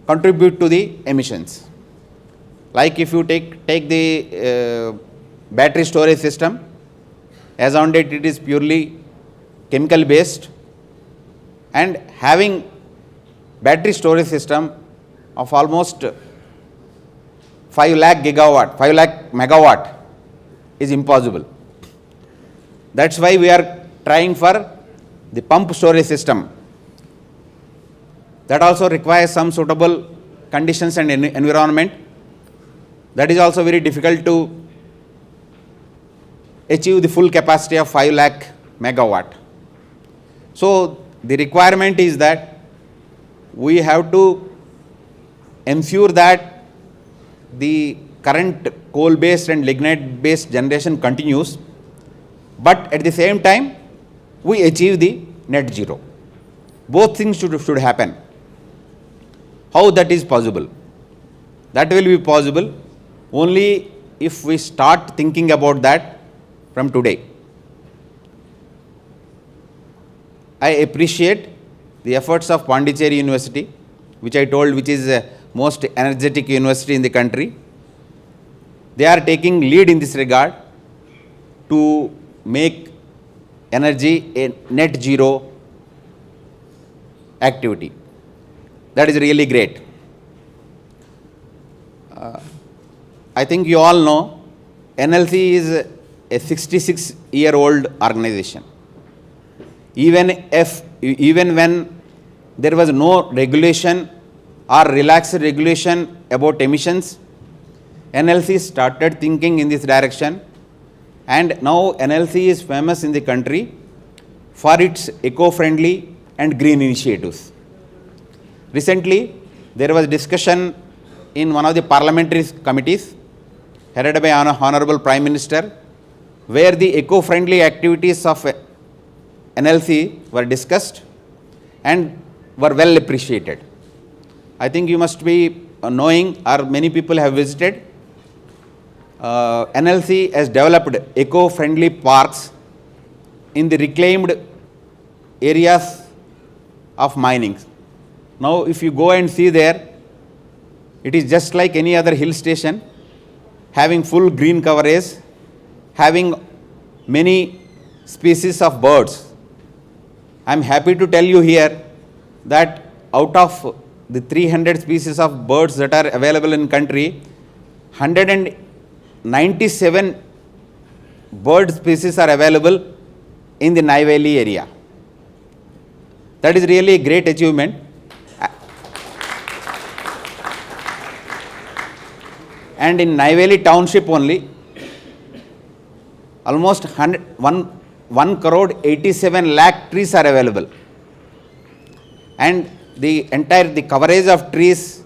contribute to the emissions. Like if you take the battery storage system, as on date it is purely chemical based, and having battery storage system of almost 5 lakh megawatt is impossible. That's why we are trying for the pump storage system. That also requires some suitable conditions and environment. That is also very difficult to achieve the full capacity of 5 lakh megawatt. So the requirement is that we have to ensure that the current coal based and lignite based generation continues, but at the same time we achieve the net zero. Both things should happen. How that is possible? That will be possible only if we start thinking about that from today. I appreciate the efforts of Pondicherry University, which I told which is the most energetic university in the country. They are taking lead in this regard to make energy a net zero activity. That is really great. I think you all know NLC is a 66-year-old organization. Even when there was no regulation or relaxed regulation about emissions, NLC started thinking in this direction, and now NLC is famous in the country for its eco-friendly and green initiatives. Recently, there was discussion in one of the parliamentary committees headed by Honorable Prime Minister, where the eco-friendly activities of NLC were discussed and were well appreciated. I think you must be knowing, or many people have visited, NLC has developed eco-friendly parks in the reclaimed areas of mining. Now, if you go and see there, it is just like any other hill station, having full green coverage, having many species of birds. I am happy to tell you here that out of the 300 species of birds that are available in country, 197 bird species are available in the Neyveli area. That is really a great achievement. And in Neyveli township only, almost 1 crore 87 lakh trees are available. And the coverage of trees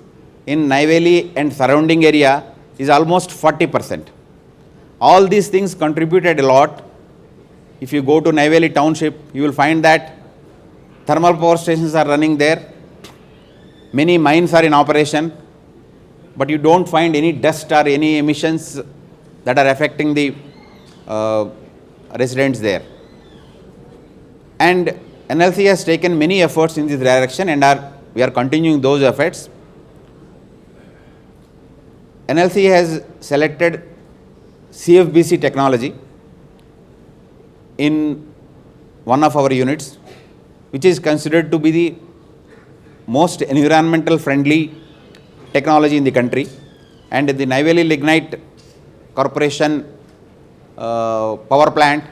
in Neyveli and surrounding area is almost 40%. All these things contributed a lot. If you go to Neyveli township, you will find that thermal power stations are running there. Many mines are in operation, but you don't find any dust or any emissions that are affecting the residents there. And NLC has taken many efforts in this direction, and we are continuing those efforts. NLC has selected CFBC technology in one of our units, which is considered to be the most environmental friendly technology in the country. And the Neyveli Lignite Corporation power plant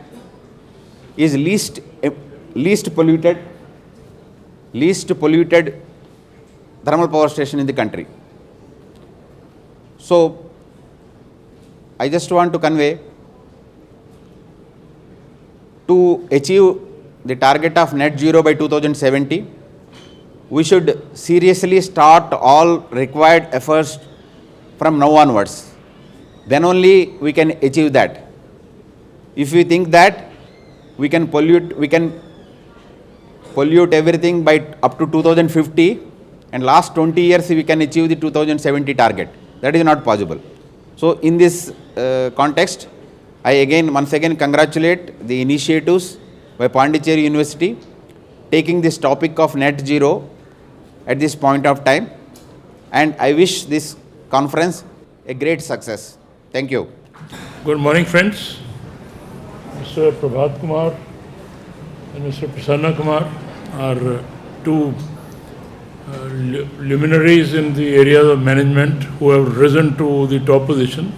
is least polluted thermal power station in the country. So, I just want to convey, to achieve the target of net zero by 2070, we should seriously start all required efforts from now onwards. Then only we can achieve that. If we think that we can pollute everything by up to 2050, and last 20 years we can achieve the 2070 target. That is not possible. So, in this context, I once again congratulate the initiatives by Pondicherry University taking this topic of net zero at this point of time, and I wish this conference a great success. Thank you. Good morning, friends. Mr. Prabhat Kumar and Mr. Prasanna Kumar are two luminaries in the area of management who have risen to the top position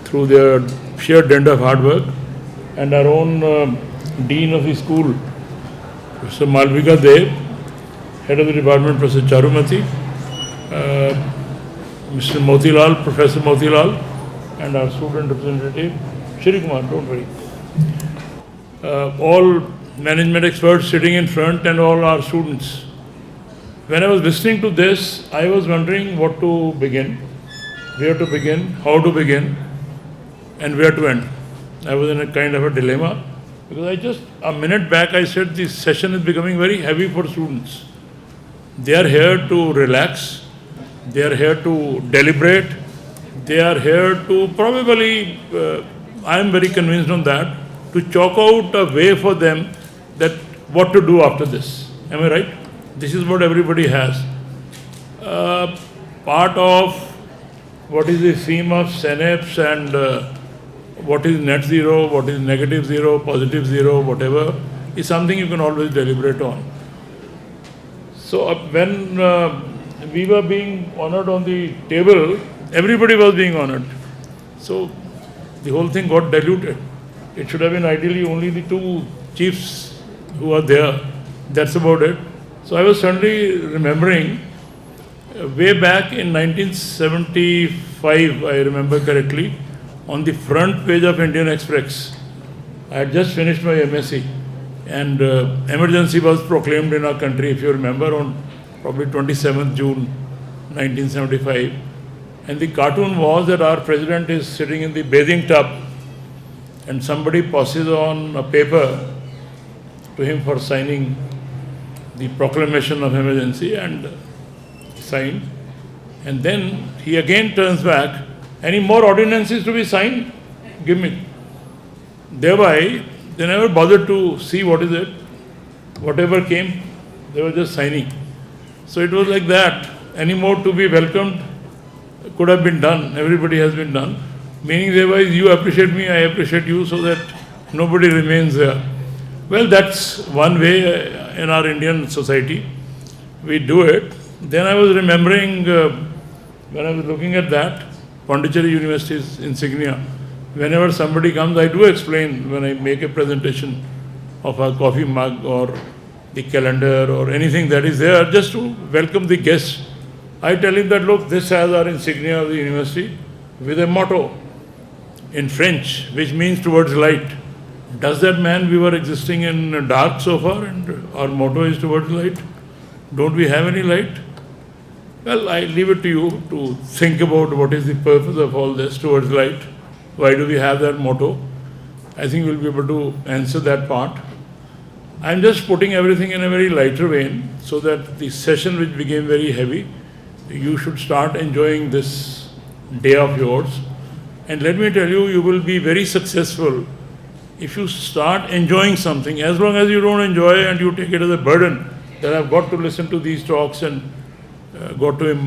through their sheer dint of hard work, and our own Dean of the school, Mr. Malvika Dev, Head of the Department, Professor Charumati, Mr. Motilal, Professor Motilal, and our student representative, Shri Kumar, don't worry. All management experts sitting in front and all our students. When I was listening to this, I was wondering what to begin, where to begin, how to begin, and where to end. I was in a kind of a dilemma, because a minute back I said this session is becoming very heavy for students. They are here to relax, they are here to deliberate, they are here to probably, I am very convinced on that, to chalk out a way for them that what to do after this. Am I right? This is what everybody has. Part of what is the theme of Synapse and what is net zero, what is negative zero, positive zero, whatever, is something you can always deliberate on. So when we were being honored on the table, everybody was being honored. So the whole thing got diluted. It should have been ideally only the two chiefs who are there. That's about it. So I was suddenly remembering way back in 1975, I remember correctly, on the front page of Indian Express, I had just finished my MSc, and emergency was proclaimed in our country, if you remember, on probably 27th June 1975. And the cartoon was that our president is sitting in the bathing tub and somebody passes on a paper to him for signing the proclamation of emergency, and signed. And then he again turns back. Any more ordinances to be signed? Give me. Thereby, they never bothered to see what is it. Whatever came, they were just signing. So it was like that. Any more to be welcomed could have been done. Everybody has been done. Meaning thereby, you appreciate me, I appreciate you, so that nobody remains there. Well, that's one way in our Indian society. We do it. Then I was remembering, when I was looking at that, Pondicherry University's insignia. Whenever somebody comes, I do explain when I make a presentation of a coffee mug or the calendar or anything that is there, just to welcome the guest. I tell him that, look, this has our insignia of the university with a motto in French, which means towards light. Does that man we were existing in dark so far, and our motto is towards light? Don't we have any light? Well, I leave it to you to think about what is the purpose of all this, towards light. Why do we have that motto? I think we'll be able to answer that part. I'm just putting everything in a very lighter vein so that the session, which became very heavy, you should start enjoying this day of yours. And let me tell you, you will be very successful if you start enjoying something. As long as you don't enjoy and you take it as a burden, that I've got to listen to these talks and got to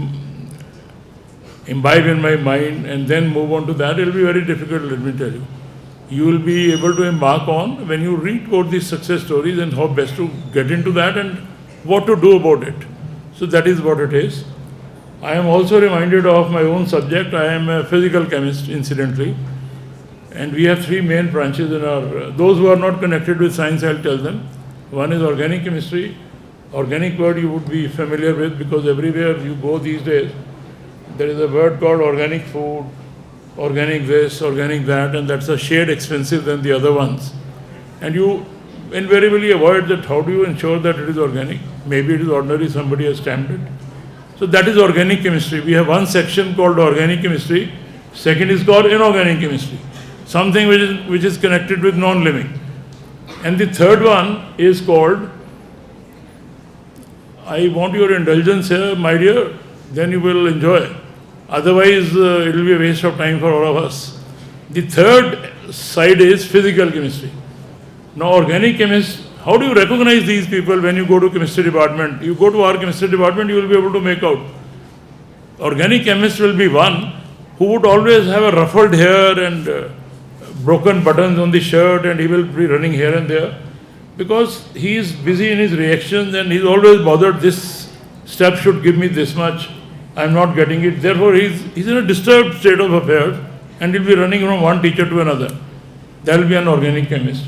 imbibe in my mind and then move on to that, it will be very difficult, let me tell you. You will be able to embark on when you read about these success stories and how best to get into that and what to do about it. So that is what it is. I am also reminded of my own subject. I am a physical chemist, incidentally. And we have three main branches in our, those who are not connected with science, I'll tell them. One is organic chemistry. Organic word you would be familiar with, because everywhere you go these days, there is a word called organic food, organic this, organic that, and that's a shade expensive than the other ones. And you invariably avoid that. How do you ensure that it is organic? Maybe it is ordinary, somebody has stamped it. So that is organic chemistry. We have one section called organic chemistry. Second is called inorganic chemistry, something which is connected with non-living. And the third one is called, I want your indulgence here, my dear, then you will enjoy. Otherwise, it will be a waste of time for all of us. The third side is physical chemistry. Now, organic chemists, how do you recognize these people when you go to chemistry department? You go to our chemistry department, you will be able to make out. Organic chemist will be one who would always have a ruffled hair and broken buttons on the shirt, and he will be running here and there, because he is busy in his reactions and he's always bothered, this step should give me this much, I'm not getting it. Therefore, he's in a disturbed state of affairs and he'll be running from one teacher to another. That will be an organic chemist.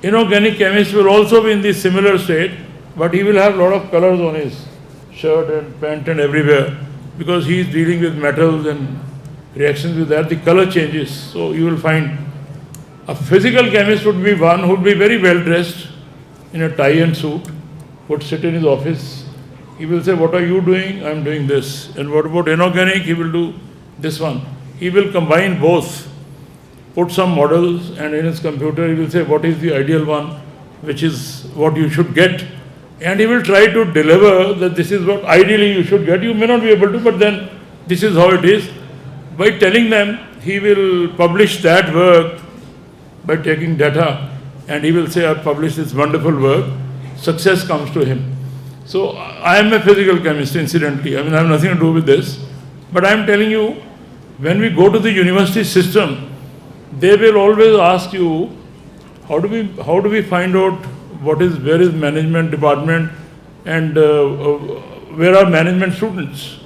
Inorganic chemist will also be in the similar state, but he will have a lot of colors on his shirt and pant and everywhere, because he is dealing with metals and reactions with that, the color changes. So you will find a physical chemist would be one who would be very well dressed in a tie and suit, would sit in his office. He will say, what are you doing? I am doing this. And what about inorganic? He will do this one. He will combine both, put some models, and in his computer he will say what is the ideal one, which is what you should get. And he will try to deliver that this is what ideally you should get. You may not be able to, but then this is how it is. By telling them, he will publish that work by taking data, and he will say, I have published this wonderful work. Success comes to him. So I am a physical chemist, incidentally. I mean, I have nothing to do with this. But I am telling you, when we go to the university system, they will always ask you, how do we find out where is management department and where are management students?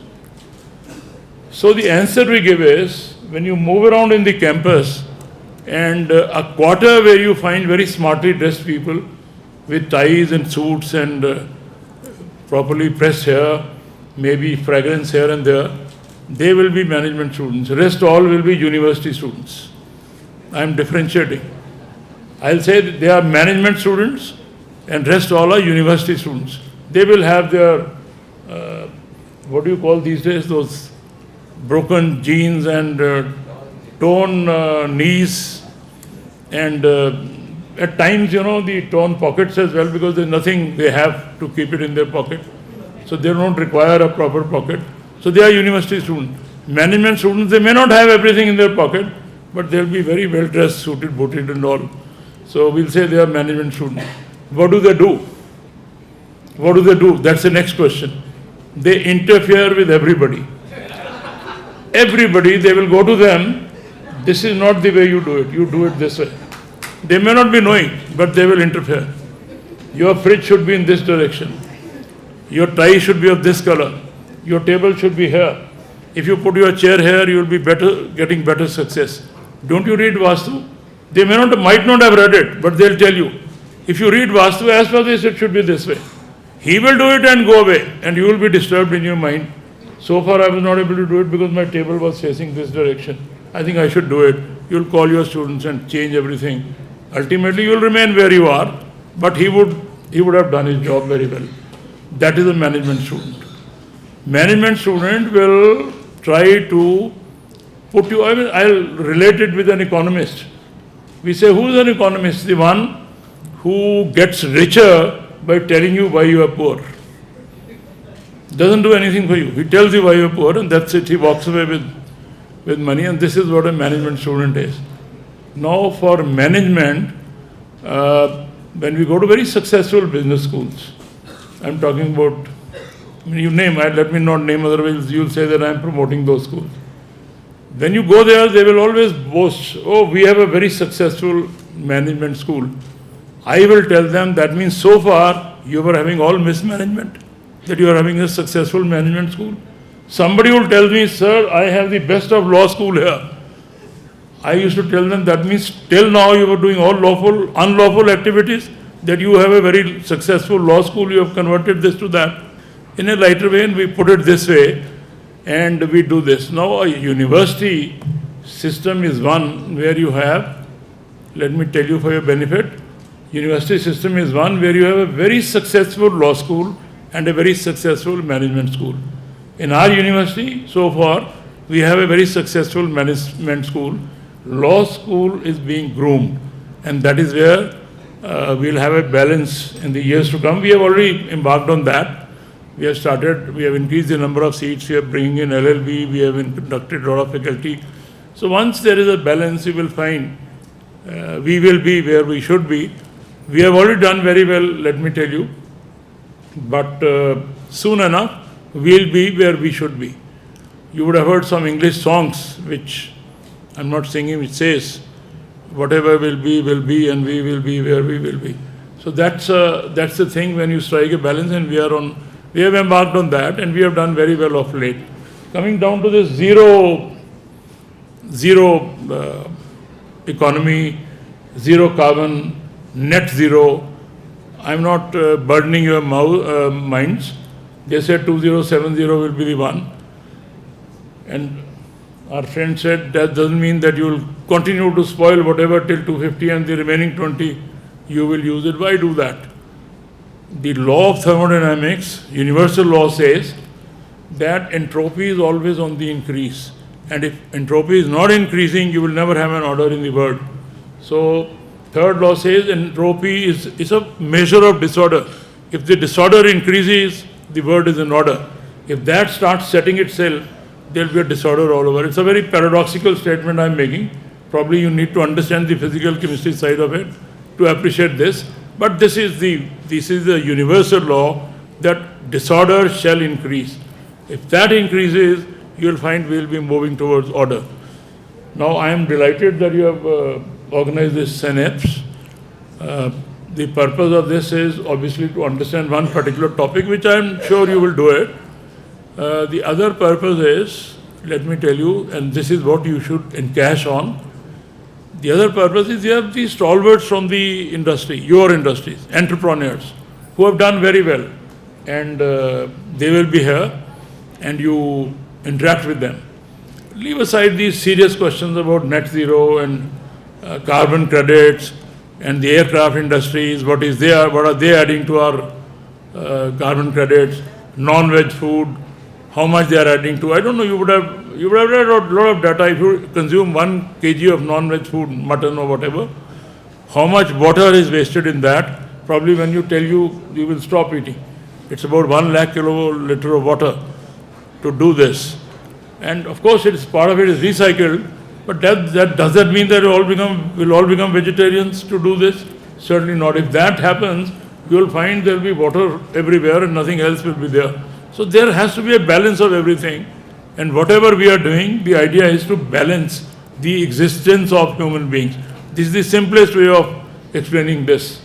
So the answer we give is, when you move around in the campus, and a quarter where you find very smartly dressed people with ties and suits and properly pressed hair, maybe fragrance here and there, they will be management students. Rest all will be university students. I am differentiating. I'll say that they are management students and rest all are university students. They will have their, what do you call these days, those broken jeans and torn knees and at times, the torn pockets as well, because there's nothing they have to keep it in their pocket. So they don't require a proper pocket. So they are university students. Management students, they may not have everything in their pocket, but they'll be very well dressed, suited, booted and all. So we'll say they are management students. What do they do? What do they do? That's the next question. They interfere with everybody. Everybody, they will go to them, this is not the way you do it, you do it this way. They may not be knowing, but they will interfere. Your fridge should be in this direction. Your tie should be of this color. Your table should be here. If you put your chair here, you will be getting better success. Don't you read Vastu? They might not have read it, but they'll tell you. If you read Vastu, as per this, it should be this way. He will do it and go away, and you will be disturbed in your mind. So far, I was not able to do it because my table was facing this direction. I think I should do it. You'll call your students and change everything. Ultimately, you will remain where you are, but he would have done his job very well. That is a management student. Management student will try to put you, I'll relate it with an economist. We say, who is an economist? The one who gets richer by telling you why you are poor. Doesn't do anything for you. He tells you why you are poor and that's it. He walks away with money, and this is what a management student is. Now for management, when we go to very successful business schools, I'm talking about, you name, let me not name, otherwise you'll say that I'm promoting those schools. When you go there, they will always boast, oh, we have a very successful management school. I will tell them that means so far you were having all mismanagement, that you are having a successful management school. Somebody will tell me, sir, I have the best of law school here. I used to tell them that means till now you were doing all lawful, unlawful activities, that you have a very successful law school, you have converted this to that. In a lighter way, and we put it this way, and we do this. Now a university system is one where you have, let me tell you for your benefit, university system is one where you have a very successful law school and a very successful management school. In our university, so far, we have a very successful management school. Law school is being groomed, and that is where we'll have a balance in the years to come. We have already embarked on that. We have increased the number of seats, we are bringing in LLB, we have conducted a lot of faculty. So once there is a balance, you will find we will be where we should be. We have already done very well, let me tell you, but soon enough, we'll be where we should be. You would have heard some English songs, which I'm not singing, which says, whatever will be, and we will be where we will be. So that's the thing when you strike a balance, and we have embarked on that, and we have done very well of late. Coming down to this zero economy, zero carbon, net zero, I'm not burdening your minds. They said 2070 will be the one. And our friend said that doesn't mean that you will continue to spoil whatever till 250 and the remaining 20 you will use it. Why do that? The law of thermodynamics, universal law, says that entropy is always on the increase. And if entropy is not increasing, you will never have an order in the world. So third law says entropy is a measure of disorder. If the disorder increases, the world is in order. If that starts setting itself, there will be a disorder all over. It's a very paradoxical statement I'm making. Probably you need to understand the physical chemistry side of it to appreciate this. But this is the universal law that disorder shall increase. If that increases, you will find we will be moving towards order. Now I am delighted that you have organized this Synapse. The purpose of this is obviously to understand one particular topic, which I am sure you will do it. The other purpose is, let me tell you, and this is what you should encash on, The other purpose is you have these stalwarts from the industry, your industries, entrepreneurs, who have done very well. And they will be here and you interact with them. Leave aside these serious questions about net zero and carbon credits and the aircraft industries, what are they adding to our carbon credits, non-veg food, how much they are adding to. I don't know, you would have read a lot of data. If you consume 1 kg of non-veg food, mutton or whatever, how much water is wasted in that. Probably when you tell you will stop eating. It's about 1 lakh kiloliter of water to do this. And of course, part of it is recycled, but does that mean that we'll all become vegetarians to do this? Certainly not. If that happens, you will find there will be water everywhere and nothing else will be there. So there has to be a balance of everything. And whatever we are doing, the idea is to balance the existence of human beings. This is the simplest way of explaining this.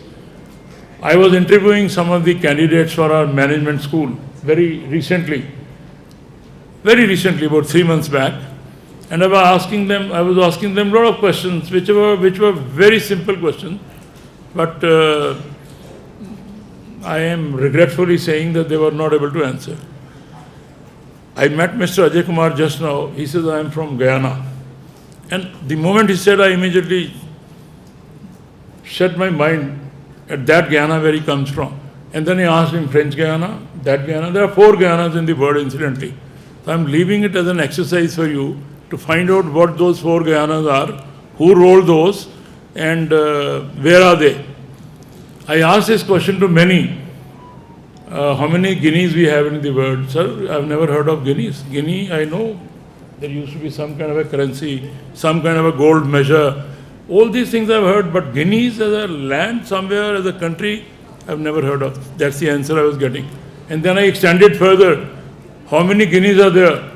I was interviewing some of the candidates for our management school very recently, about 3 months back, and I was asking them a lot of questions, which were very simple questions, but I am regretfully saying that they were not able to answer. I met Mr. Ajay Kumar just now. He says, I am from Guyana. And the moment he said, I immediately set my mind at that Guyana where he comes from. And then he asked him, French Guyana, that Guyana. There are 4 Guyanas in the world, incidentally. So I'm leaving it as an exercise for you to find out what those 4 Guyanas are, who rolled those, and where are they. I asked this question to many. How many guineas we have in the world? Sir, I've never heard of guineas. Guinea, I know there used to be some kind of a currency, some kind of a gold measure. All these things I've heard, but guineas as a land somewhere, as a country, I've never heard of. That's the answer I was getting. And then I extended further. How many guineas are there?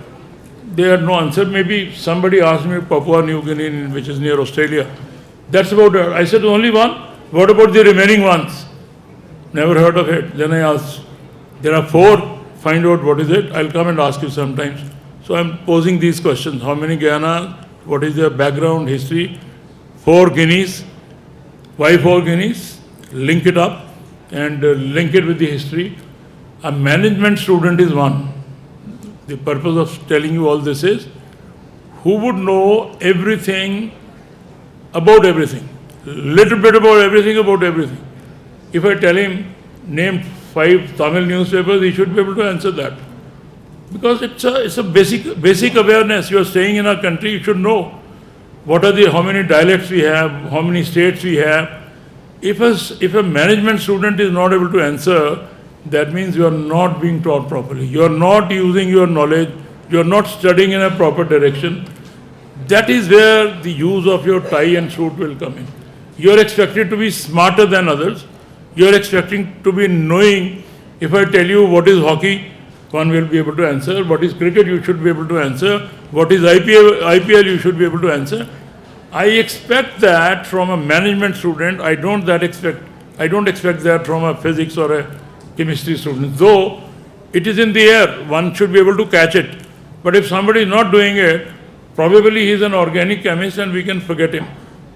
They had no answer. Maybe somebody asked me Papua New Guinea, which is near Australia. That's about it. I said only one. What about the remaining ones? Never heard of it. Then I asked, there are 4. Find out what is it. I'll come and ask you sometimes. So I'm posing these questions. How many Guyana? What is their background, history? 4 guineas. Why 4 guineas? Link it up and link it with the history. A management student is one. The purpose of telling you all this is, who would know everything about everything? Little bit about everything. If I tell him, name 5 Tamil newspapers, he should be able to answer that. Because it's a basic awareness. You are staying in our country, you should know how many dialects we have, how many states we have. If a management student is not able to answer, that means you are not being taught properly. You are not using your knowledge. You are not studying in a proper direction. That is where the use of your tie and suit will come in. You are expected to be smarter than others. You are expecting to be knowing. If I tell you what is hockey, one will be able to answer. What is cricket, you should be able to answer. What is IPL, you should be able to answer. I expect that from a management student. I don't expect that from a physics or a chemistry student. Though it is in the air, one should be able to catch it. But if somebody is not doing it, probably he is an organic chemist and we can forget him.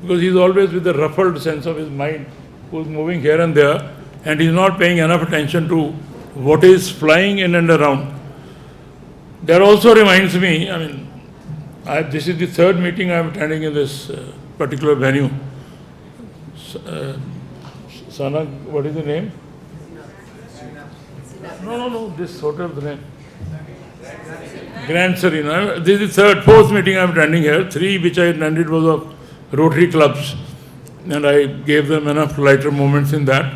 Because he is always with a ruffled sense of his mind, who is moving here and there, and he is not paying enough attention to what is flying in and around. That also reminds me, this is the 3rd meeting I am attending in this particular venue. Sana, what is the name? No, this hotel's name. Grand Serena. This is the 4th meeting I am attending here. 3 which I attended was of Rotary clubs. And I gave them enough lighter moments in that.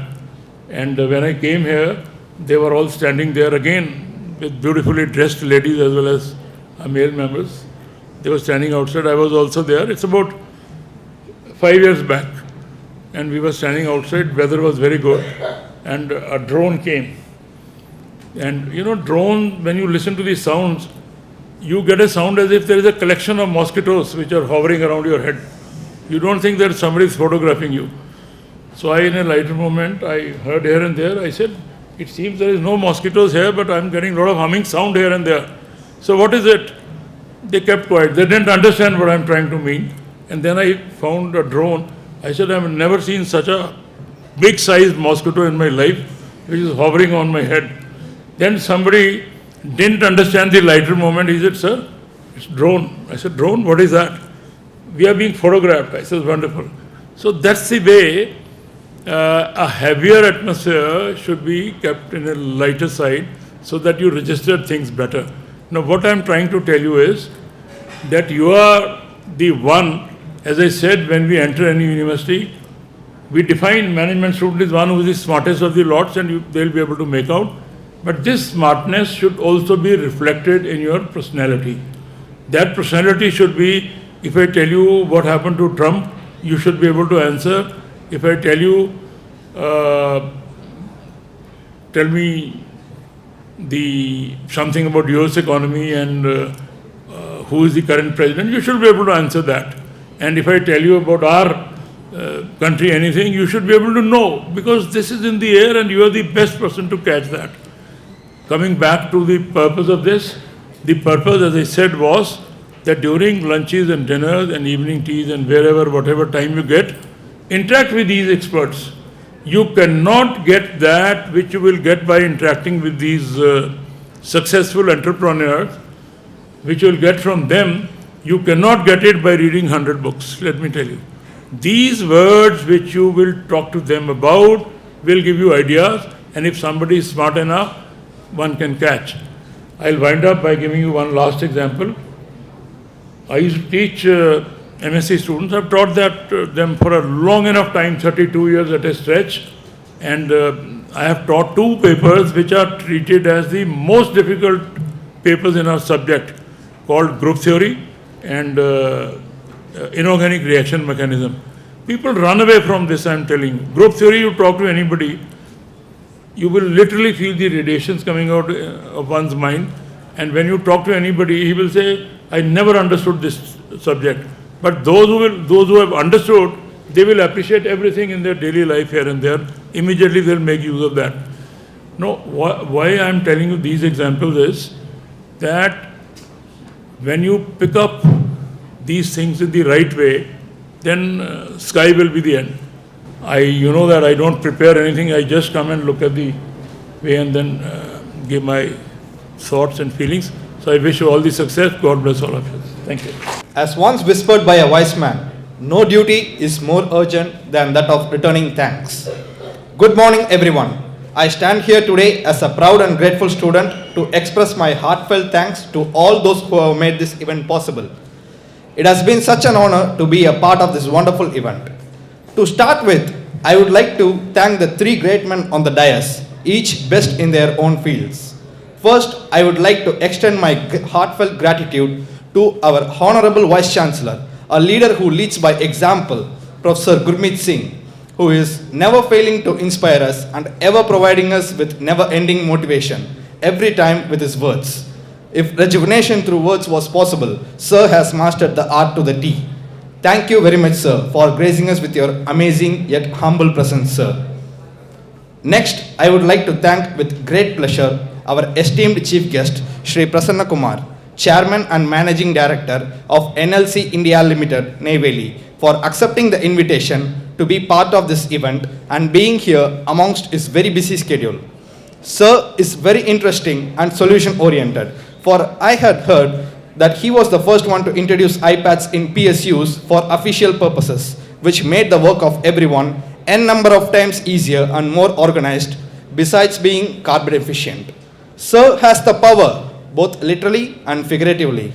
And when I came here, they were all standing there again with beautifully dressed ladies as well as male members. They were standing outside. I was also there. It's about 5 years back. And we were standing outside. Weather was very good. And a drone came. And drone, when you listen to these sounds, you get a sound as if there is a collection of mosquitoes which are hovering around your head. You don't think that somebody is photographing you. So in a lighter moment, I heard here and there. I said, it seems there is no mosquitoes here, but I'm getting a lot of humming sound here and there. So what is it? They kept quiet. They didn't understand what I'm trying to mean. And then I found a drone. I said, I've never seen such a big sized mosquito in my life, which is hovering on my head. Then somebody didn't understand the lighter moment. He said, sir, it's drone. I said, drone, what is that? We are being photographed. I said, wonderful. So that's the way a heavier atmosphere should be kept in a lighter side so that you register things better. Now what I'm trying to tell you is that you are the one, as I said, when we enter any university, we define management student as one who is the smartest of the lots, and they'll be able to make out. But this smartness should also be reflected in your personality. That personality should be, if I tell you what happened to Trump, you should be able to answer. If I tell you, tell me something about US economy and who is the current president, you should be able to answer that. And if I tell you about our country anything, you should be able to know, because this is in the air and you are the best person to catch that. Coming back to the purpose of this, the purpose, as I said, was that during lunches and dinners and evening teas and wherever, whatever time you get, interact with these experts. You cannot get that which you will get by interacting with these successful entrepreneurs, which you will get from them. You cannot get it by reading 100 books, let me tell you. These words which you will talk to them about will give you ideas, and if somebody is smart enough, one can catch. I'll wind up by giving you one last example. I used to teach MSc students. I've taught them for a long enough time, 32 years at a stretch, and I have taught 2 papers which are treated as the most difficult papers in our subject, called group theory and inorganic reaction mechanism. People run away from this, I'm telling you. Group theory, you talk to anybody, you will literally feel the radiations coming out of one's mind, and when you talk to anybody, he will say, I never understood this subject. But those who have understood, they will appreciate everything in their daily life here and there. Immediately they'll make use of that. No, why I'm telling you these examples is that when you pick up these things in the right way, then sky will be the end. You know that I don't prepare anything, I just come and look at the way and then give my thoughts and feelings. So I wish you all the success. God bless all of you. Thank you. As once whispered by a wise man, no duty is more urgent than that of returning thanks. Good morning, everyone. I stand here today as a proud and grateful student to express my heartfelt thanks to all those who have made this event possible. It has been such an honor to be a part of this wonderful event. To start with, I would like to thank the 3 great men on the dais, each best in their own fields. First, I would like to extend my heartfelt gratitude to our Honorable Vice Chancellor, a leader who leads by example, Professor Gurmeet Singh, who is never failing to inspire us and ever providing us with never-ending motivation, every time with his words. If rejuvenation through words was possible, Sir has mastered the art to the T. Thank you very much, sir, for gracing us with your amazing yet humble presence, sir. Next, I would like to thank with great pleasure our esteemed chief guest, Shri Prasanna Kumar, Chairman and Managing Director of NLC India Limited, Neyveli, for accepting the invitation to be part of this event and being here amongst his very busy schedule. Sir is very interesting and solution-oriented, for I had heard that he was the first one to introduce iPads in PSUs for official purposes, which made the work of everyone n number of times easier and more organized, besides being carbon efficient. Sir has the power, both literally and figuratively.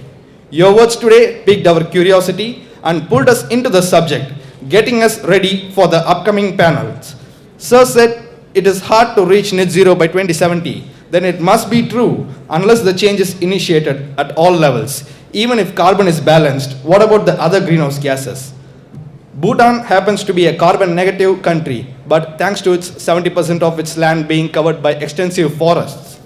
Your words today piqued our curiosity and pulled us into the subject, getting us ready for the upcoming panels. Sir said it is hard to reach net zero by 2070. Then it must be true unless the change is initiated at all levels. Even if carbon is balanced, what about the other greenhouse gases? Bhutan happens to be a carbon negative country, but thanks to its 70% of its land being covered by extensive forests.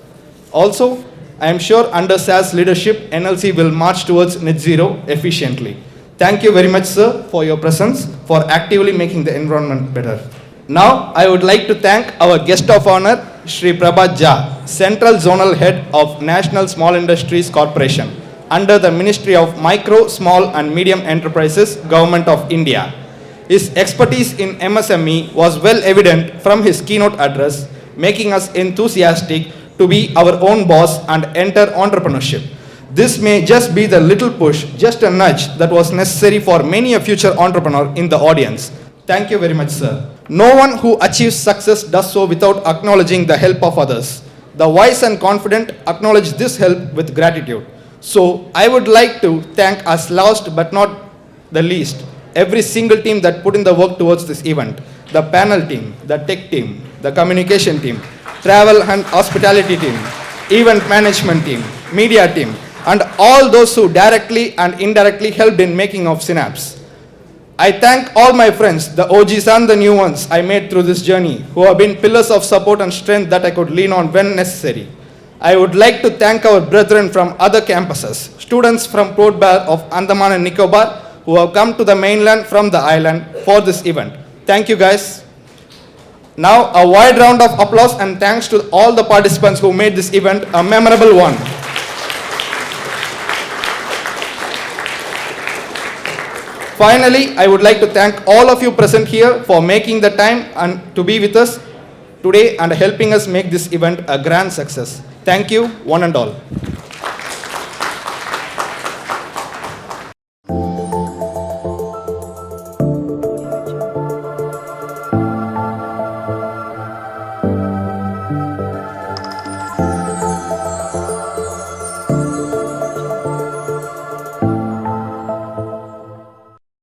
Also, I am sure under SAS leadership, NLC will march towards net zero efficiently. Thank you very much, sir, for your presence, for actively making the environment better. Now, I would like to thank our guest of honor, Shri Prabhat Jha, Central Zonal Head of National Small Industries Corporation, under the Ministry of Micro, Small and Medium Enterprises, Government of India. His expertise in MSME was well evident from his keynote address, making us enthusiastic to be our own boss and enter entrepreneurship. This may just be the little push, just a nudge that was necessary for many a future entrepreneur in the audience. Thank you very much, sir. No one who achieves success does so without acknowledging the help of others. The wise and confident acknowledge this help with gratitude. So, I would like to thank us last but not the least, every single team that put in the work towards this event. The panel team, the tech team, the communication team, travel and hospitality team, event management team, media team, and all those who directly and indirectly helped in making of Synapse. I thank all my friends, the OGs and the new ones I made through this journey, who have been pillars of support and strength that I could lean on when necessary. I would like to thank our brethren from other campuses, students from Port Blair of Andaman and Nicobar, who have come to the mainland from the island for this event. Thank you guys. Now a wide round of applause and thanks to all the participants who made this event a memorable one. Finally, I would like to thank all of you present here for making the time and to be with us today and helping us make this event a grand success. Thank you, one and all.